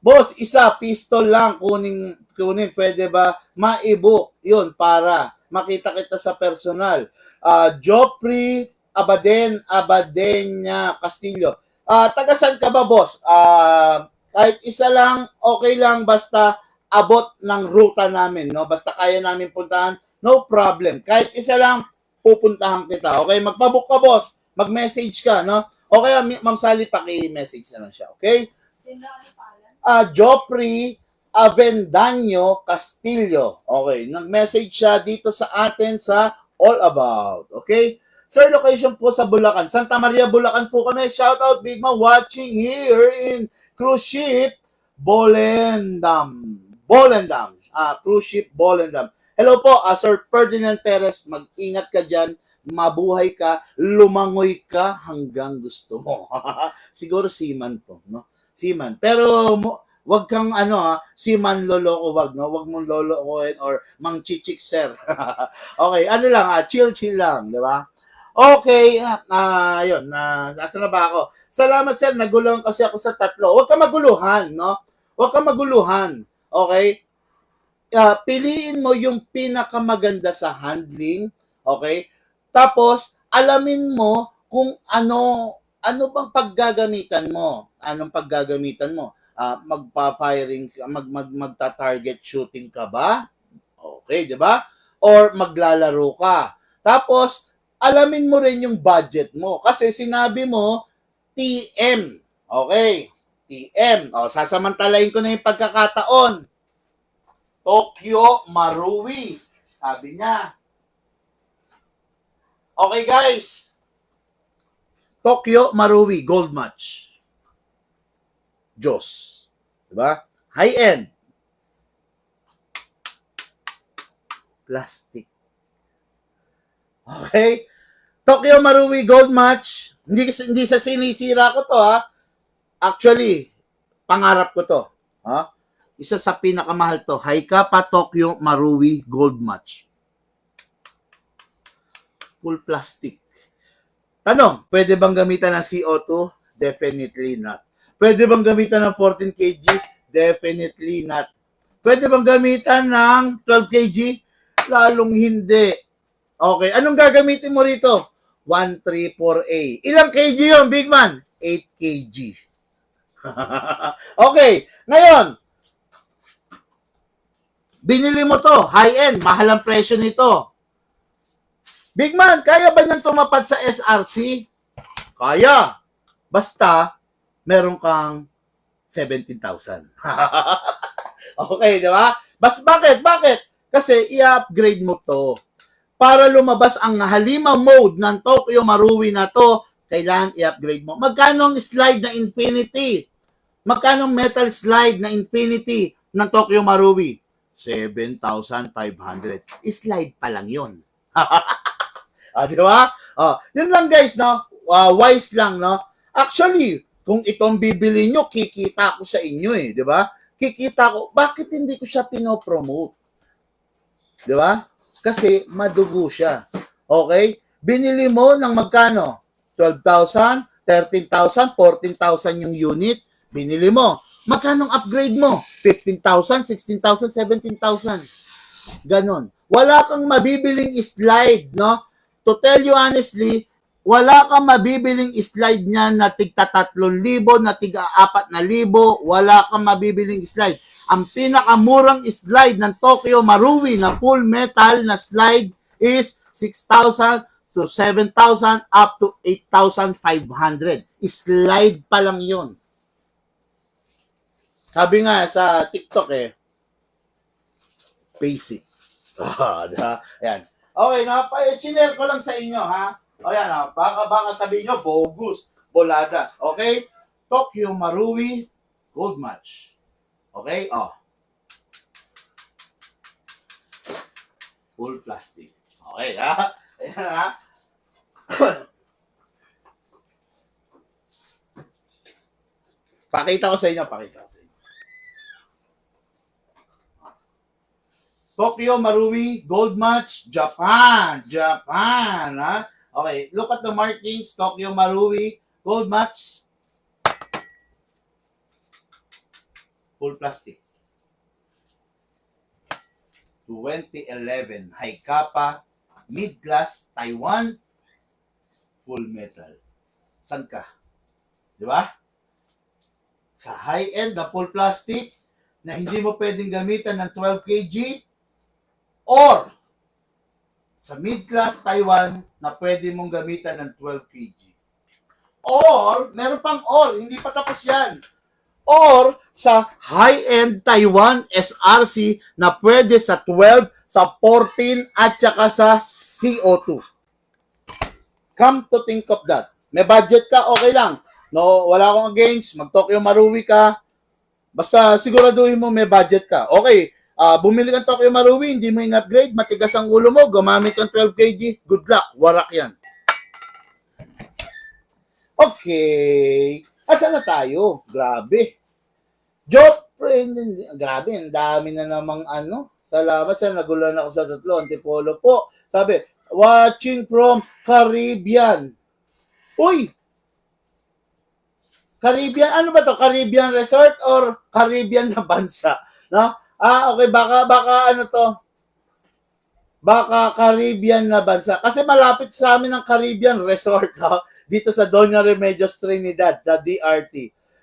Boss, isa pistol lang kunin, pwede ba maibook? Yun para makita kita sa personal. Joffrey Abadenya Castillo. Tagasan ka ba, boss? Kahit isa lang, okay lang, basta abot ng ruta namin, no? Basta kaya namin puntahan, no problem. Kahit isa lang, pupuntahan kita. Okay, magpabook ka, boss. Mag-message ka, no? O kaya, Ma'am Sally, paki-message na lang siya, okay? Sino ang pangalan? Joffrey Avendaño Castillo. Okay, nag-message siya dito sa atin sa All About, okay? Sir, location po sa Bulacan. Santa Maria, Bulacan po kami. Shout out, Big Man, watching here in cruise ship Bolendam. Cruise ship Bolendam. Hello po, Sir Ferdinand Perez. Mag-ingat ka dyan. Mabuhay ka. Lumangoy ka hanggang gusto mo. Siguro seaman to, no? Seaman. Pero wag kang seaman loloko, wag, no? Wag mong lolokohin or mang chichik, sir. Okay, ano lang, chill lang, di ba? Okay, yun, nasa na ba ako? Salamat sir, naguluhan kasi ako sa tatlo. Huwag ka maguluhan, no? Huwag ka maguluhan, okay? Piliin mo yung pinakamaganda sa handling, okay? Tapos, alamin mo kung ano bang paggagamitan mo. Anong paggagamitan mo? Magpa-firing, magta-target shooting ka ba? Okay, di ba? Or maglalaro ka. Tapos, alamin mo rin yung budget mo. Kasi sinabi mo, TM. Okay, TM. O, sasamantalayin ko na yung pagkakataon. Tokyo Marui. Sabi niya. Okay, guys. Tokyo Marui Gold Match. Diyos. Diba? High-end. Plastic. Okay? Tokyo Marui Gold Match. Hindi sa sinisira ko to, ha. Actually, pangarap ko to. Ha? Isa sa pinakamahal to. Haikapa Tokyo Marui Gold Match. Full plastic. Tanong, pwede bang gamitan ng CO2? Definitely not. Pwede bang gamitan ng 14 kg? Definitely not. Pwede bang gamitan ng 12 kg? Lalong hindi. Okay, anong gagamitin mo rito? 134A. Ilang kg yun, big man? 8 kg. Okay, ngayon, binili mo to, high-end, mahal ang presyo nito. Big man, kaya ba niyang tumapat sa SRC? Kaya. Basta, meron kang 17,000. Okay, di ba? Bakit? Kasi i-upgrade mo to. Para lumabas ang Halima mode ng Tokyo Marui na to, kailangan i-upgrade mo. Magkano ang slide na Infinity? Magkano metal slide na Infinity ng Tokyo Marui? 7,500. Slide pa lang yun. Di ba? Yun lang guys, no? Wise lang, no? Actually, kung itong bibili nyo, kikita ko sa inyo eh, di ba? Kikita ko, bakit hindi ko siya pinopromote? Di ba? Kasi madugo siya. Okay? Binili mo ng magkano? 12,000, 13,000, 14,000 yung unit. Binili mo. Magkano upgrade mo? 15,000, 16,000, 17,000. Ganon. Wala kang mabibiling slide, no? To tell you honestly, wala kang mabibiling slide niya na tigta 3,000, na tiga 4,000. Wala kang mabibiling slide. Ang pinakamurang slide ng Tokyo Marui na full metal na slide is 6,000 to 7,000 up to 8,500. Slide pa lang yun. Sabi nga sa TikTok basic. Ayan. Okay, sinare ko lang sa inyo, ha? O yan, baka sabihin nyo, bogus, boladas. Okay? Tokyo Marui Gold Match. Okay? Full plastic. Okay, ha? Ayan, ha? Pakita ko sa inyo. Tokyo Marui Gold Match, Japan, ha? Okay, look at the markings. Tokyo Marui Gold Match. Full plastic. 2011. Haikapa, mid-class, Taiwan, full metal. San ka? Di ba? Sa high-end na full plastic na hindi mo pwedeng gamitan ng 12 kg or sa mid-class Taiwan na pwede mong gamitan ng 12 kg. Or, meron pang or, hindi pa tapos yan. Or, sa high-end Taiwan SRC na pwede sa 12, sa 14, at saka sa CO2. Come to think of that. May budget ka, okay lang. No, wala akong against. Mag-Tokyo Marui ka. Basta siguraduhin mo may budget ka. Okay, bumili kang Tokyo Marui, hindi mo in-upgrade, matigas ang ulo mo, gumamit kang 12 kg, good luck, warak yan. Okay, asa na tayo? Grabe. Grabe, ang dami na namang Salamat sa nagulan ako sa tatlo. Antipolo po. Sabi, Watching from Caribbean. Uy! Caribbean, ano ba to? Caribbean Resort or Caribbean na bansa? No? Okay, baka ano to? Baka Caribbean na bansa. Kasi malapit sa amin ang Caribbean Resort, no? Dito sa Doña Remedios Trinidad, sa DRT.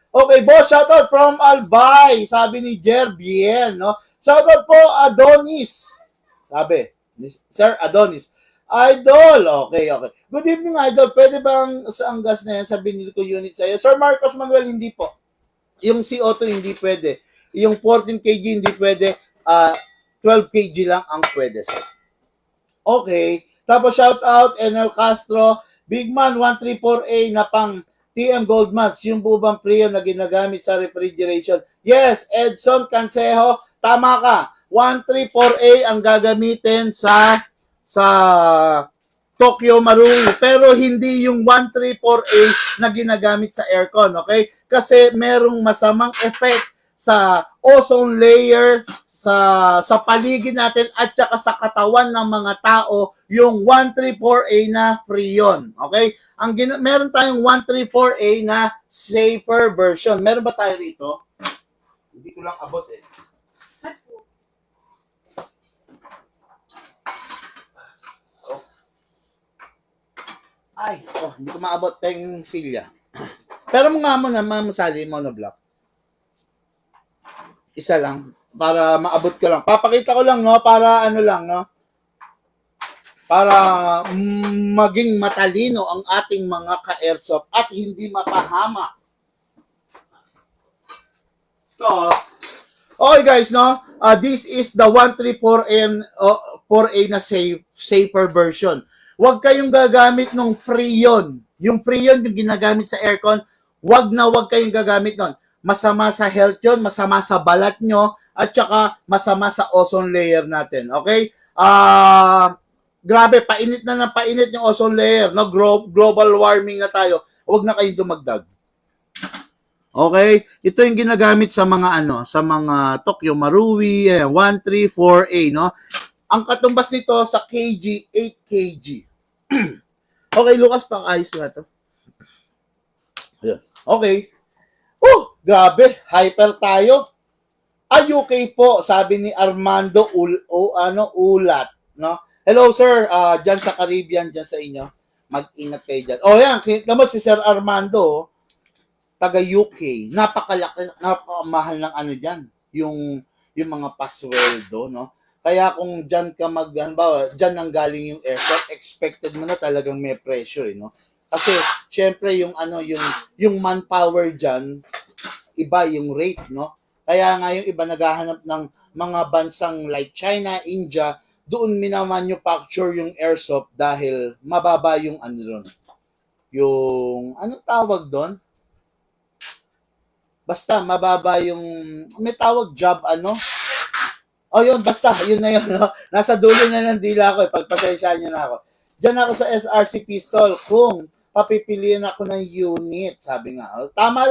Okay, boss, shoutout from Albay, sabi ni Jerbien, no? Shoutout po, Adonis. Sabi, Sir Adonis. Idol, okay. Good evening, Idol. Pwede bang sa ang gas na yan sa binili ko unit sa'yo? Sir Marcos Manuel, hindi po. Yung CO2 hindi pwede. Yung 14 kg hindi pwede. 12 kg lang ang pwede, sir. Okay. Tapos shout out NL Castro, Big Man 134A na pang TM Goldmans, yung bubang Prio na ginagamit sa refrigeration. Yes, Edson Cansejo, tama ka. 134A ang gagamitin sa Tokyo Marui, pero hindi yung 134A na ginagamit sa aircon, okay? Kasi merong masamang effect sa ozone layer sa paligid natin at saka sa katawan ng mga tao yung 134A na Freon, okay? Meron tayong 134A na safer version. Meron ba tayo rito? Hindi ko lang abot eh. Ay, hindi ko maabot peng silya. Pero mga mo na mamasali monoblock. Isa lang para maabot ko lang. Papakita ko lang, no, para ano lang, no. Para maging matalino ang ating mga ka-airsoft at hindi mapahama. So, okay guys, no. This is the 134A na safer version. Huwag kayong gagamit ng Freon. Yung Freon yung ginagamit sa aircon, huwag kayong gagamit nun. Masama sa health yun, masama sa balat nyo, at saka masama sa ozone layer natin. Okay? Grabe, painit na painit yung ozone layer. No? Global warming na tayo. Huwag na kayong dumagdag. Okay? Ito yung ginagamit sa mga sa mga Tokyo Marui, 134A, no? Ang katumbas nito sa kg, 8 kg. Okay, Lucas, pang ayos na to. Okay. Grabe, hyper tayo. UK po, sabi ni Armando Ulat, no? Hello sir, diyan sa Caribbean, diyan sa inyo. Mag-ingat kayo diyan. Yan, kita mo si Sir Armando, taga UK. Napakamahal ng diyan, yung mga pasweldo, no? Kaya kung dyan ka dyan nang galing yung aircraft, expected mo na talagang may presyo, no? Kasi, syempre, yung manpower dyan, iba yung rate, no? Kaya nga yung iba naghahanap ng mga bansang like China, India, doon minamanufacture yung airsoft dahil mababa yung ron. Yung, anong tawag doon? Basta, mababa yung, may tawag job, yun, basta, yun na yun, no? Nasa dulo na ng dila ko, pagpasensyahan nyo na ako. Diyan ako sa SRC pistol, kung papipiliin ako ng unit, sabi nga. Tama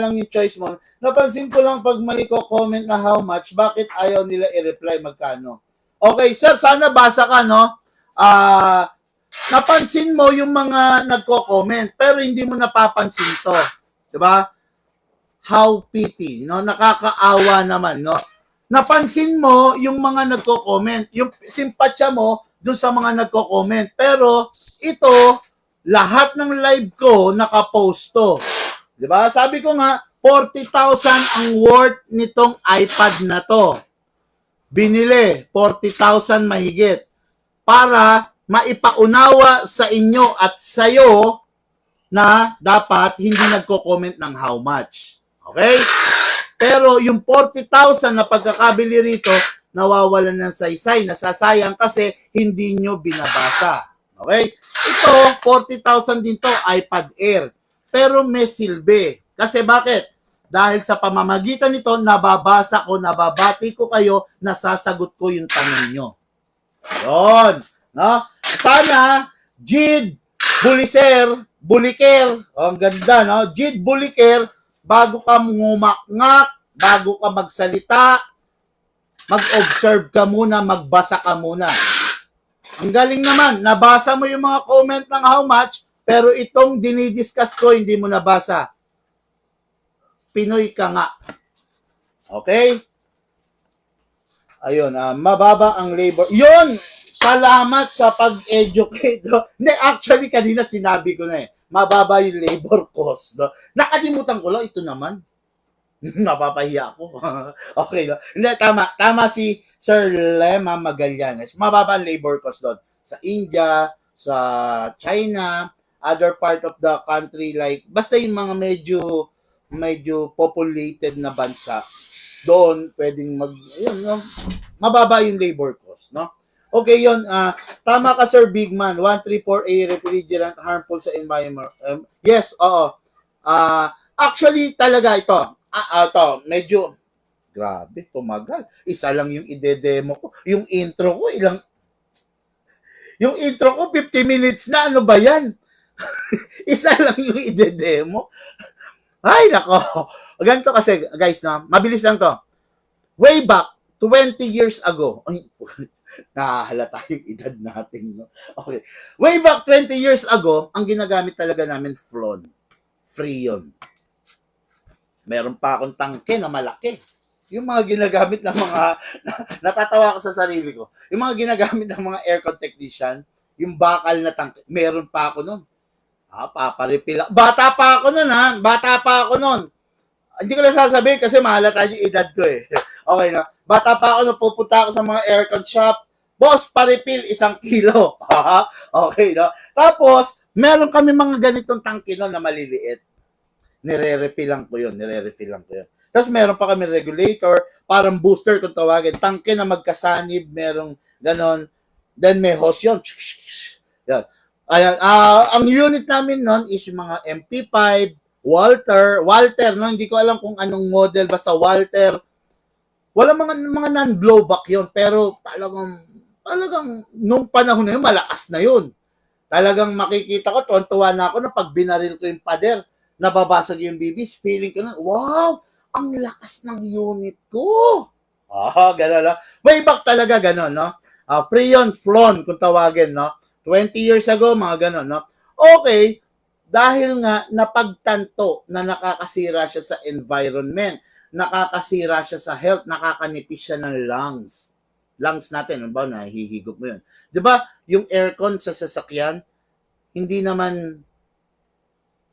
lang yung choice mo. Napansin ko lang pag may comment na how much, bakit ayaw nila i-reply magkano? Okay, sir, sana basa ka, no? Napansin mo yung mga nagko-comment, pero hindi mo napapansin to. Diba? How pity, no? Nakakaawa naman, no? Napansin mo yung mga nagko-comment, yung simpatsya mo dun sa mga nagko-comment. Pero ito, lahat ng live ko nakapost to. 'Di ba? Sabi ko nga 40,000 ang worth nitong iPad na to. Binili 40,000 mahigit para maipaunawa sa inyo at sayo na dapat hindi nagko-comment ng how much. Okay? Pero yung 40,000 na pagkakabili rito, nawawalan ng saysay, nasasayang kasi hindi nyo binabasa. Okay? Ito, 40,000 din to, iPad Air. Pero may silbi. Kasi bakit? Dahil sa pamamagitan nito, nababati ko kayo, nasasagot ko yung tanong nyo. Yun. No? Sana, Jid Buliker, ang ganda, no? Jid Buliker, bago ka ngumakngak, bago ka magsalita, mag-observe ka muna, magbasa ka muna. Ang galing naman. Nabasa mo yung mga comment ng how much, pero itong dinidiscuss ko, hindi mo nabasa. Pinoy ka nga. Okay? Ayun, mababa ang labor. Yun! Salamat sa pag-educate. No? Hindi, actually, kanina sinabi ko na mababa yung labor cost. No? Nakalimutan ko lang, ito naman. Napapahiya ako. Okay, no? Hindi, tama. Tama si Sir Lema Magallanes. Mababa ang labor cost doon. Sa India, sa China, other part of the country, like, basta yung mga medyo populated na bansa, doon pwedeng yun, no? Mababa yung labor cost, no? Okay, yun. Tama ka, Sir Bigman. 134A, refrigerant, harmful sa environment. Yes, oo. Actually, talaga ito. Ito, medyo, grabe, tumagal. Isa lang yung ide-demo ko. Yung intro ko, yung intro ko, 50 minutes na. Ano ba yan? Isa lang yung ide-demo. Ay, nako. Ganito kasi, guys, na mabilis lang to. Way back, 20 years ago, ay, nakahalata yung edad natin, no? Okay. Way back 20 years ago, ang ginagamit talaga namin, Flon. Freon. Meron pa akong tangke na malaki. Yung mga ginagamit ng mga, natatawa ako sa sarili ko, yung mga ginagamit ng mga aircon technician, yung bakal na tangke, meron pa ako nun. Paparipil. Bata pa ako nun. Hindi ko na sasabihin kasi mahalata yung edad ko eh. Okay na. Bata pa ako nung pupunta ako sa mga aircon shop. Boss, paripil 1 kilo. Okay, no? Tapos, meron kami mga ganitong tangke na maliliit. Nire-refillan ko yun. Tapos meron pa kami regulator, parang booster kung tawagin. Tangke na magkasanib, merong ganon. Then may hose yun. Yan. Ayan. Ang unit namin nun is yung mga MP5, Walter, no? Hindi ko alam kung anong model, basta Walter. Wala mga non-blowback yun, pero talagang nung panahon na yun, malakas na yun. Talagang makikita ko, tuwan-tuwa na ako na pag binaril ko yung pader, nababasag yung bibis, feeling ko na, wow, ang lakas ng unit ko. Gano'n, no? Way back talaga gano'n, no? Freon, Flon, kung tawagin, no? 20 years ago, mga gano'n, no? Okay, dahil nga napagtanto na nakakasira siya sa environment, nakakasira siya sa health, nakakanipis siya ng lungs. Lungs natin, ano ba, nahihigop mo yun. Di ba, yung aircon sa sasakyan, hindi naman,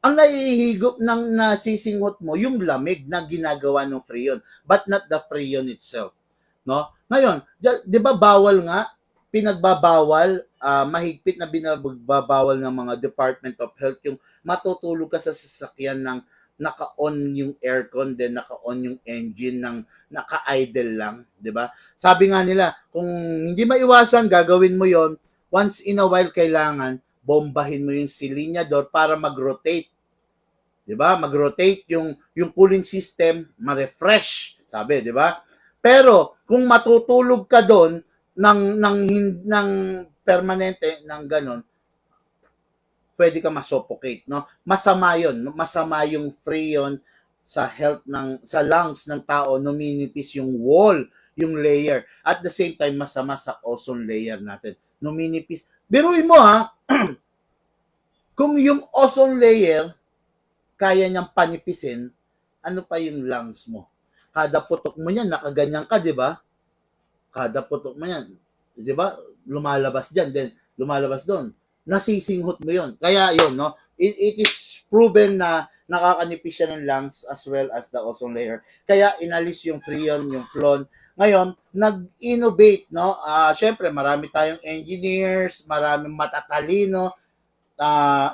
ang nahihigop ng nasisingot mo, yung lamig na ginagawa ng freon, but not the freon itself. No? Ngayon, di ba bawal nga, pinagbabawal, mahigpit na binagbabawal ng mga Department of Health yung matutulog ka sa sasakyan ng naka-on yung aircon, then naka-on yung engine ng naka-idle lang, di ba? Sabi nga nila, kung hindi maiwasan, gagawin mo yon once in a while kailangan, bombahin mo yung silinyador para mag-rotate. Di ba? Mag-rotate yung cooling system, ma-refresh, sabi, di ba? Pero, kung matutulog ka doon, ng permanente, ng ganon, pwede ka masuffocate, no? Masama yun. Masama yung freon sa health sa lungs ng tao, numinipis yung wall, yung layer. At the same time, masama sa ozone layer natin. Numinipis. Biruin mo ha, kung yung ozone layer, kaya niyang panipisin, ano pa yung lungs mo? Kada putok mo yan, nakaganyan ka, di ba? Kada putok mo yan, di ba? Lumalabas dyan, then lumalabas doon. Nasisinghot mo yun. Kaya yun, no? It is proven na nakakanipis siya ng lungs as well as the ozone layer. Kaya inalis yung freon, yung Flon. Ngayon, nag-innovate, no? Syempre, marami tayong engineers, maraming matatalino,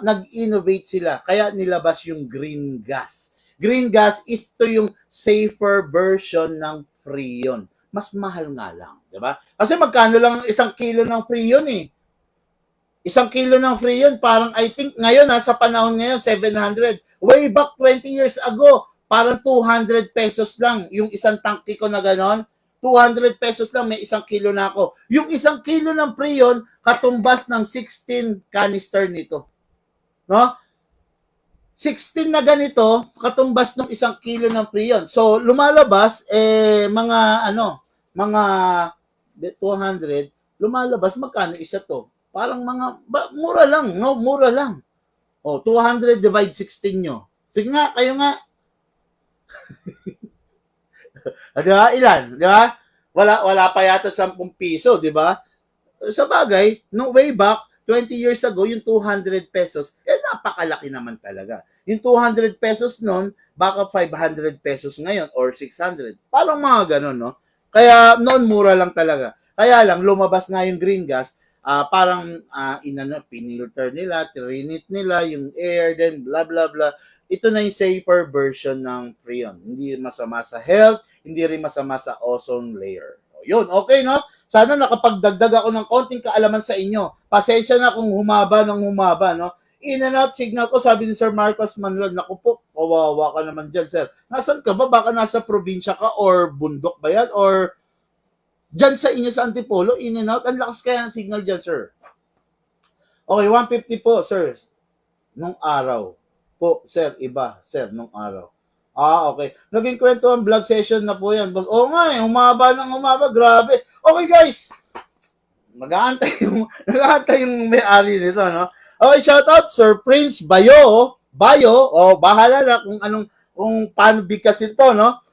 nag-innovate sila. Kaya nilabas yung green gas. Green gas is to yung safer version ng freon. Mas mahal nga lang, di ba? Kasi magkano lang 1 kilo ng freon eh. 1 kilo ng freon, parang I think ngayon, sa panahon ngayon, 700. Way back 20 years ago, parang 200 pesos lang. Yung isang tangke ko na ganon, 200 pesos lang, may 1 kilo na ako. Yung 1 kilo ng freon, katumbas ng 16 canister nito. No? 16 na ganito, katumbas ng 1 kilo ng freon. So, lumalabas, mga 200, lumalabas, magkano isa to? Parang mura lang, no? Mura lang. O, 200 divide 16 nyo. Sige nga, kayo nga. Di ba? Ilan? Di ba? Wala pa yata 10 piso, di ba? Sa bagay, no way back, 20 years ago, yung 200 pesos, napakalaki naman talaga. Yung 200 pesos noon, baka 500 pesos ngayon or 600. Parang mga ganun, no? Kaya noon, mura lang talaga. Kaya lang, lumabas nga yung green gas, parang pinilter nila, trinit nila, yung air, then blah, blah, blah. Ito na yung safer version ng Freon. Hindi masama sa health, hindi rin masama sa ozone layer. Yun, okay, no? Sana nakapagdagdag ako ng konting kaalaman sa inyo. Pasensya na kung humaba ng humaba, no? In and out signal ko, sabi ni Sir Marcos Manuel, naku po, kawawa ka naman dyan, sir. Nasaan ka ba? Baka nasa probinsya ka or bundok ba yan? Or dyan sa inyo sa Antipolo, in and out, ang lakas kaya ng signal dyan, sir. Okay, 150 po, sir. Nung araw. Po, sir, iba, sir, nung araw. Okay. Naging kwento ang vlog session na po yan. Oo nga humaba ng humaba. Grabe. Okay, guys. Nag-aantay yung may-ari nito, no? Okay, shout out, Sir Prince Bayo, bahala na kung paano bigkasin to, no?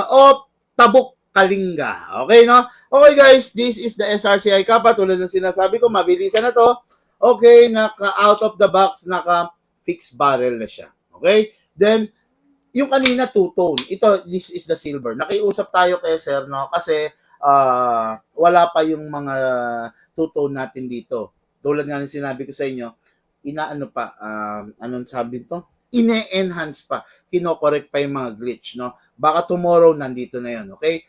O Tabuk Kalinga. Okay, no? Okay, guys, this is the SRCI Kappa. Tulad ng sinasabi ko, mabilisan na to. Okay, naka-out of the box, naka-fixed barrel na siya. Okay? Then, yung kanina two-tone, this is the silver. Nakiusap tayo kay Sir, no? Kasi wala pa yung mga two-tone natin dito. Tulad nga ng sinabi ko sa inyo, anong sabi to? Ine-enhance pa. Kino-correct pa yung mga glitch, no? Baka tomorrow nandito na yun, okay?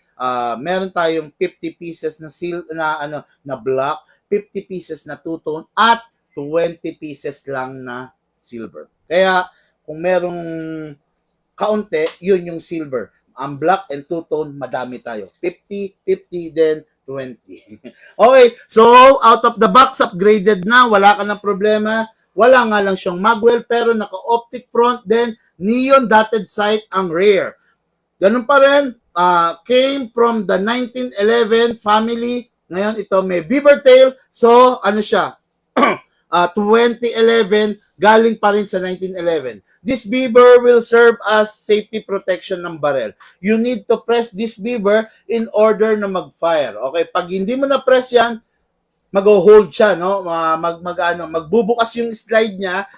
Meron tayong 50 pieces na black, 50 pieces na two-tone, at 20 pieces lang na silver. Kaya, kung merong kaunti, yun yung silver. Ang black and two-tone, madami tayo. 50, 50, then 20. Okay, so out of the box, upgraded na. Wala ka ng problema. Wala nga lang siyang magwell, pero naka-optic front, then neon dotted sight ang rear. Ganun pa rin, came from the 1911 family. Ngayon, ito may beaver tail. So, siya? 2011, galing pa rin sa 1911. This beaver will serve as safety protection ng barrel. You need to press this beaver in order na mag-fire. Okay, pag hindi mo na-press yan, mag-hold siya, no? Magbubukas yung slide niya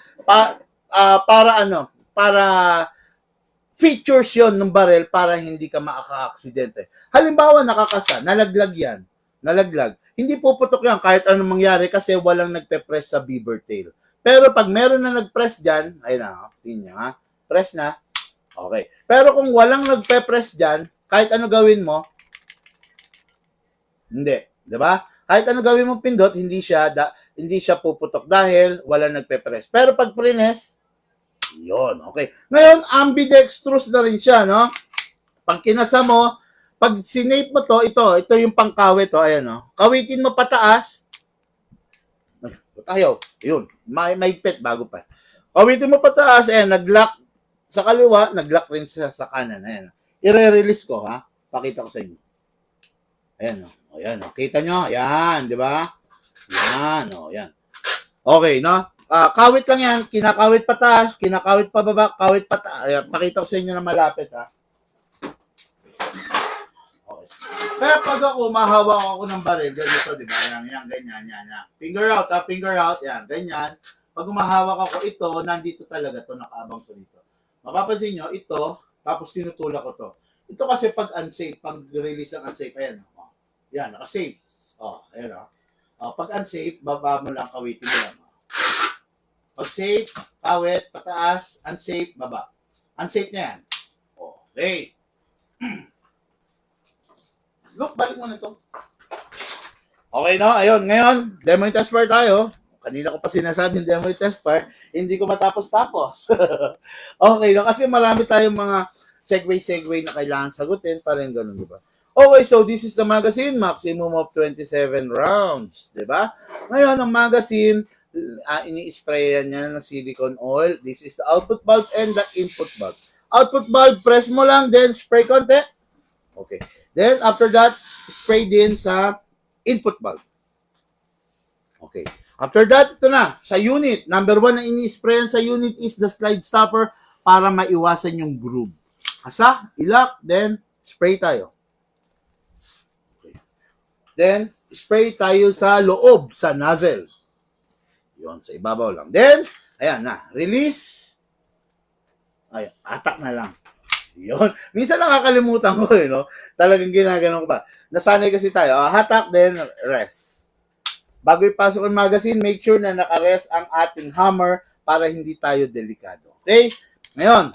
para features yon ng barrel para hindi ka makaka-aksidente. Halimbawa, nalaglag yan. Hindi puputok yan kahit anong mangyari kasi walang nagpe-press sa beaver tail. Pero pag meron na nag-press dyan, ayun na, tingnan ha, press na, okay. Pero kung walang nagpe-press dyan, kahit ano gawin mo, hindi, di ba? Kahit ano gawin mo pindot, hindi siya puputok dahil walang nagpe-press. Pero pag prines, yun, okay. Ngayon, ambidextrous na rin siya, no? Pag kinasa mo, pag sinate mo to, ito yung pangkawit, ayan, no? Kawitin mo pataas, ayaw, yun, mahigpit bago pa. Kawitin mo pataas, ayan, nag-lock sa kaliwa, nag-lock rin sa kanan, ayan. I-release ko, ha? Pakita ko sa inyo. Ayan, o, ayan, o. Kita nyo, ayan, di ba? Ayan, o, ayan. Okay, no? Kawit lang yan, kinakawit pataas, kinakawit pababa, kawit pataas. Ayan, pakita ko sa inyo na malapit, ha? Kaya pag ako, mahawak ako ng baril, ganito, di ba? Yan, ganyan. Finger out, finger out, yan, ganyan. Pag umahawak ako, ito, nandito talaga to, nakaabang ko dito. Mapapansin nyo, ito, tapos tinutulak ko to. Ito kasi pag unsafe, pag release ng unsafe, ayan. Yan, naka-safe. Ayan, pag unsafe, baba mo lang, kawitin mo lang. Pag safe, kawit, pataas, unsafe, baba. Unsafe na yan. Okay. Look, balik mo na ito. Okay, no? Ayun, ngayon, demo test part tayo. Kanina ko pa sinasabi demo test part, hindi ko matapos-tapos. Okay, no? Kasi marami tayong mga segue na kailangan sagutin, parang ganun, di ba? Okay, so this is the magazine, maximum of 27 rounds, di ba? Ngayon, ang magazine, ini-sprayan niya ng silicone oil. This is the output valve and the input valve. Output valve, press mo lang, then spray konti. Okay. Then, after that, spray din sa input valve. Okay. After that, ito na, sa unit. Number 1 na ini-sprayan sa unit is the slide stopper para maiwasan yung groove. Asa, ilak, then spray tayo. Okay. Then, spray tayo sa loob, sa nozzle. Yun, sa ibabaw lang. Then, ayan na, release. Ay, atak na lang. Yun. Minsan nakakalimutan ko no? Talagang ginagano ko pa. Nasanay kasi tayo. Hatak, then rest. Bago ipasok ang magazine, make sure na naka-rest ang ating hammer para hindi tayo delikado. Okay? Ngayon,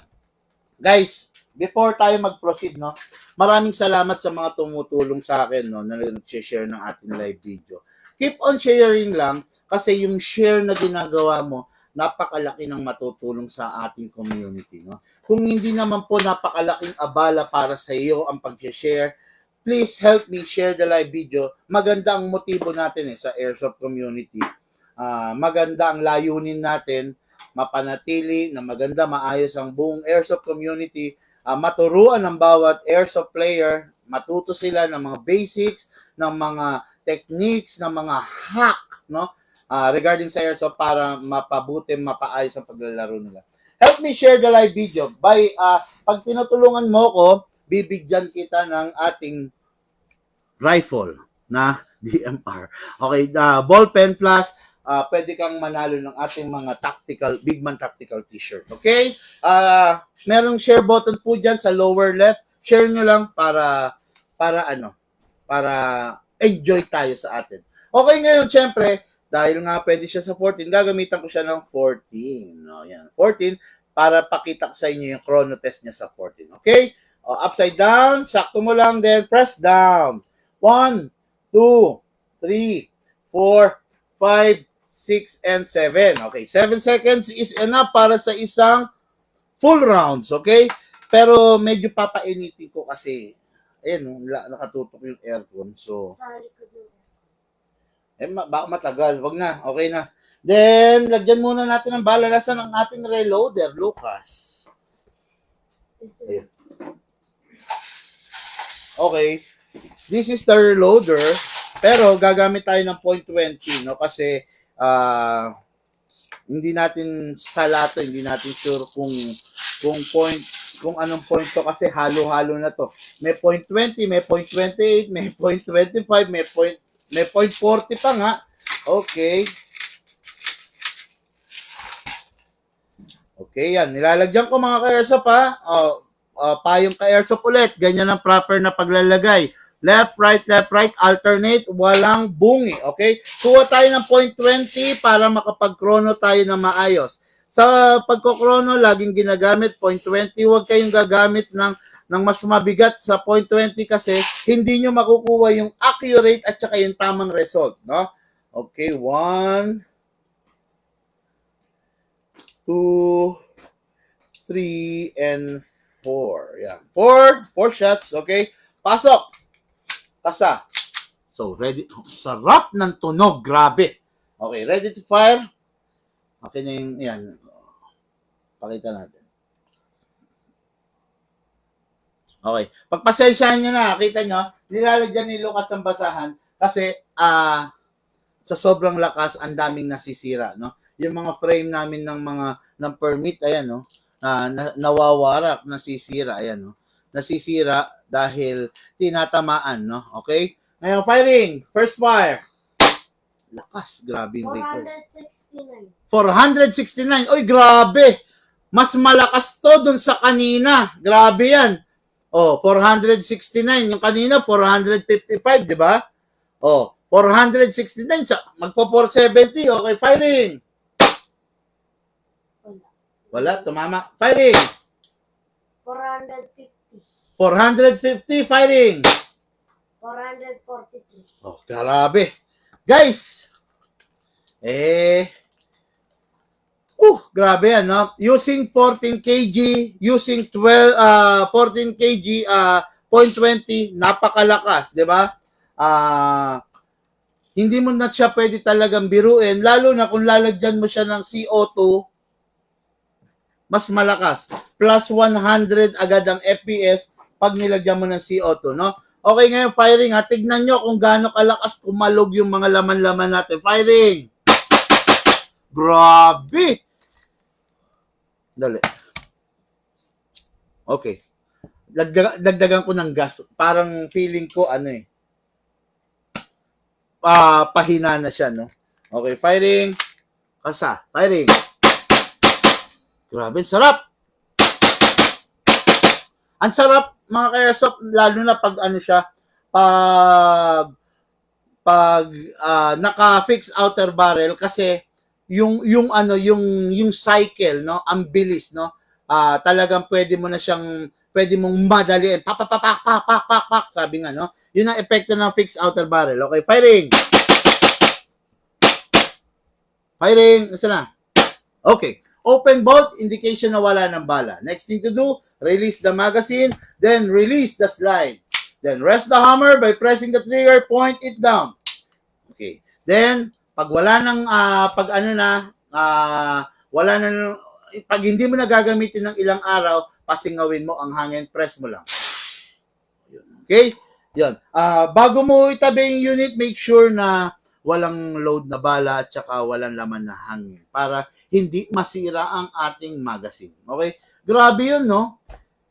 guys, before tayo mag-proceed, no, maraming salamat sa mga tumutulong sa akin, no, na nag-share ng ating live video. Keep on sharing lang kasi yung share na ginagawa mo, napakalaki ng matutulong sa ating community. No? Kung hindi naman po napakalaking abala para sa iyo ang pag-share, please help me share the live video. Maganda ang motibo natin sa Airsoft community. Maganda ang layunin natin, mapanatili na maganda, maayos ang buong Airsoft community, maturuan ng bawat Airsoft player, matuto sila ng mga basics, ng mga techniques, ng mga hack, no? Regarding sa Airsoft para mapabuti, mapaayos ang paglalaro nila. Help me share the live video. Pag tinutulungan mo ko, bibigyan kita ng ating rifle na DMR. Okay, ball pen plus, pwede kang manalo ng ating mga tactical, Bigman tactical t-shirt. Okay? Merong share button po dyan sa lower left. Share nyo lang para enjoy tayo sa atin. Okay, ngayon, syempre, dahil nga pwede siya sa 14, gagamitan ko siya ng 14. No, yan. 14 para pakita ko sa inyo yung chrono test niya sa 14. Okay? Upside down, sakto mo lang, then press down. 1, 2, 3, 4, 5, 6, and 7. Okay, 7 seconds is enough para sa isang full rounds. Okay? Pero medyo papainitin ko kasi, ayun, nakatutok yung aircon. So, baka matagal. Wag na. Okay na. Then, lagyan muna natin ang balalasan ng ating reloader, Lucas. Ayun. Okay. This is the reloader. Pero, gagamit tayo ng .20, no? Kasi, hindi natin salato, hindi natin sure kung anong point to kasi halo-halo na to. May .20, may .28, may .25, may .40 pa nga. Okay. Okay, yan. Nilalagyan ko mga ka-airsoft ha. Payong ka-airsoft ulit. Ganyan ang proper na paglalagay. Left, right, alternate. Walang bungi. Okay? Kuha tayo ng .20 para makapag-chrono tayo na maayos. Sa pagkokrono, laging ginagamit .20. Huwag kayong gagamit ng mas mabigat sa .20 kasi hindi nyo makukuha yung accurate at saka yung tamang result, no? Okay, 1, 2, 3, and 4. Yan. 4 shots, okay? Pasok. Kasa. So, ready. Sarap ng tunog, grabe. Okay, ready to fire? Okay na yung, yan. Pakita natin. Okay. Pagpasensyahan nyo na, kita nyo, nilalagyan ni Lucas ng basahan kasi sa sobrang lakas, ang daming nasisira, no? Yung mga frame namin ng permit, ayan, no? Nawawarak, nasisira, ayan, no? Nasisira dahil tinatamaan, no? Okay? Ngayon, firing. First fire. Lakas, grabe yung record. 469. Oy, grabe. Mas malakas to dun sa kanina. Grabe yan. 469. Yung kanina, 455, di ba? 469. Magpo-470. Okay, firing. Wala, tumama. Firing. 450, firing. 443. Grabe. Guys, grabe yan, no? Using 14 kg, using 14 kg, .20, napakalakas, di ba? Hindi mo na siya pwede talagang biruin, lalo na kung lalagyan mo siya ng CO2, mas malakas. Plus 100 agad ang FPS pag nilagyan mo ng CO2, no? Okay, ngayon firing ha. Tignan nyo kung gaano kalakas kumalog yung mga laman-laman natin. Firing! Grabe! Dali. Okay. Dagdagan ko ng gas. Parang feeling ko pahina na siya, no? Okay, firing. Kasa, firing. Grabe, sarap. Ang sarap, mga ka-airsoft, lalo na pag siya, pag naka-fix outer barrel kasi yung cycle, no, ang bilis, no. Talagang pwede mong madaliin. Pak, sabi nga, no. Yun ang epekto ng fixed outer barrel. Okay, firing. Firing, nasa na? Okay. Open bolt, indication na wala ng bala. Next thing to do, release the magazine, then release the slide. Then rest the hammer by pressing the trigger, point it down. Okay. Then, pag wala nang, pag hindi mo na gagamitin ng ilang araw, pasingawin mo ang hangin, press mo lang. Okay? Yan. Bago mo itabi yung unit, make sure na walang load na bala at saka walang laman na hangin para hindi masira ang ating magazine. Okay? Grabe yun, no?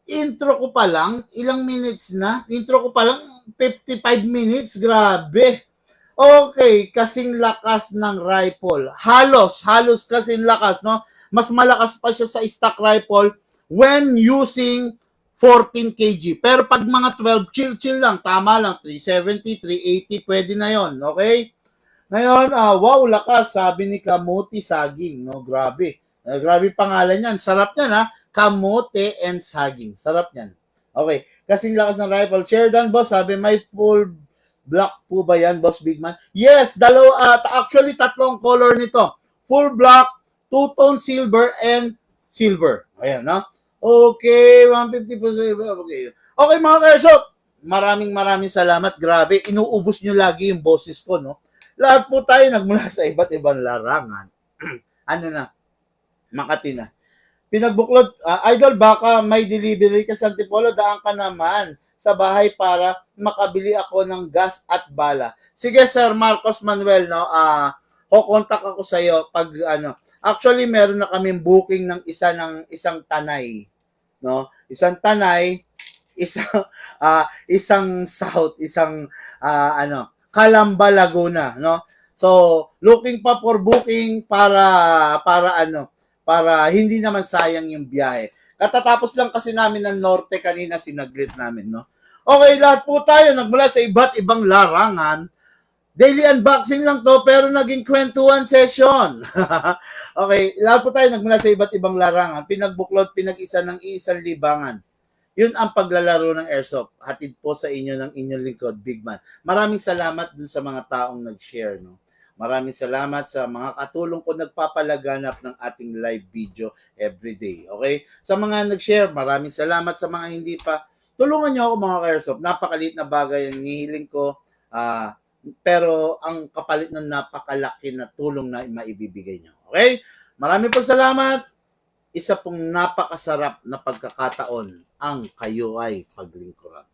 Intro ko pa lang, ilang minutes na? Intro ko pa lang, 55 minutes. Grabe. Okay, kasing lakas ng rifle. Halos kasing lakas, no? Mas malakas pa siya sa stock rifle when using 14 kg. Pero pag mga 12, chill lang, tama lang, 370, 380, pwede na yon, okay? Ngayon, wow, lakas, sabi ni Kamuti Saging, no? Grabe. Grabe pangalan niyan. Sarap niyan, ha? Kamote and Saging. Sarap niyan. Okay. Kasing lakas ng rifle. Sheridan, boss, sabi, may full black po ba yan, boss Bigman? Yes, actually, tatlong color nito. Full black, two-tone silver, and silver. Ayan, no? Okay, 150 po. Okay. Okay, mga ka-airsoft. Maraming salamat. Grabe, inuubos nyo lagi yung boses ko, no? Lahat po tayo nagmula sa iba't ibang larangan. Makati na. Pinagbuklod, Idol, baka may delivery ka sa Antipolo, daan ka naman sa bahay para makabili ako ng gas at bala. Sige, Sir Marcos Manuel, no? Kukontak ako sa iyo pag Actually, meron na kaming booking ng isang tanay, no? Isang tanay, isang south, Calamba, Laguna, no? So, looking pa for booking para hindi naman sayang yung biyahe. Katatapos lang kasi namin ng norte kanina, sinaglit namin, no? Okay, lahat po tayo nagmula sa iba't ibang larangan. Daily unboxing lang to, pero naging kwentuhan session. Okay, lahat po tayo nagmula sa iba't ibang larangan. Pinagbuklod, pinag-isa ng isang libangan. Yun ang paglalaro ng airsoft. Hatid po sa inyo ng inyong lingkod, Bigman. Maraming salamat dun sa mga taong nag-share, no? Maraming salamat sa mga katulong ko nagpapalaganap ng ating live video everyday. Okay? Sa mga nag-share, maraming salamat. Sa mga hindi pa, tulungan nyo ako mga ka-airsoft. Napakaliit na bagay ang hihiling ko. Pero ang kapalit ng napakalaki na tulong na maibibigay nyo. Okay? Maraming po salamat. Isa pong napakasarap na pagkakataon ang kayo ay paglingkuran.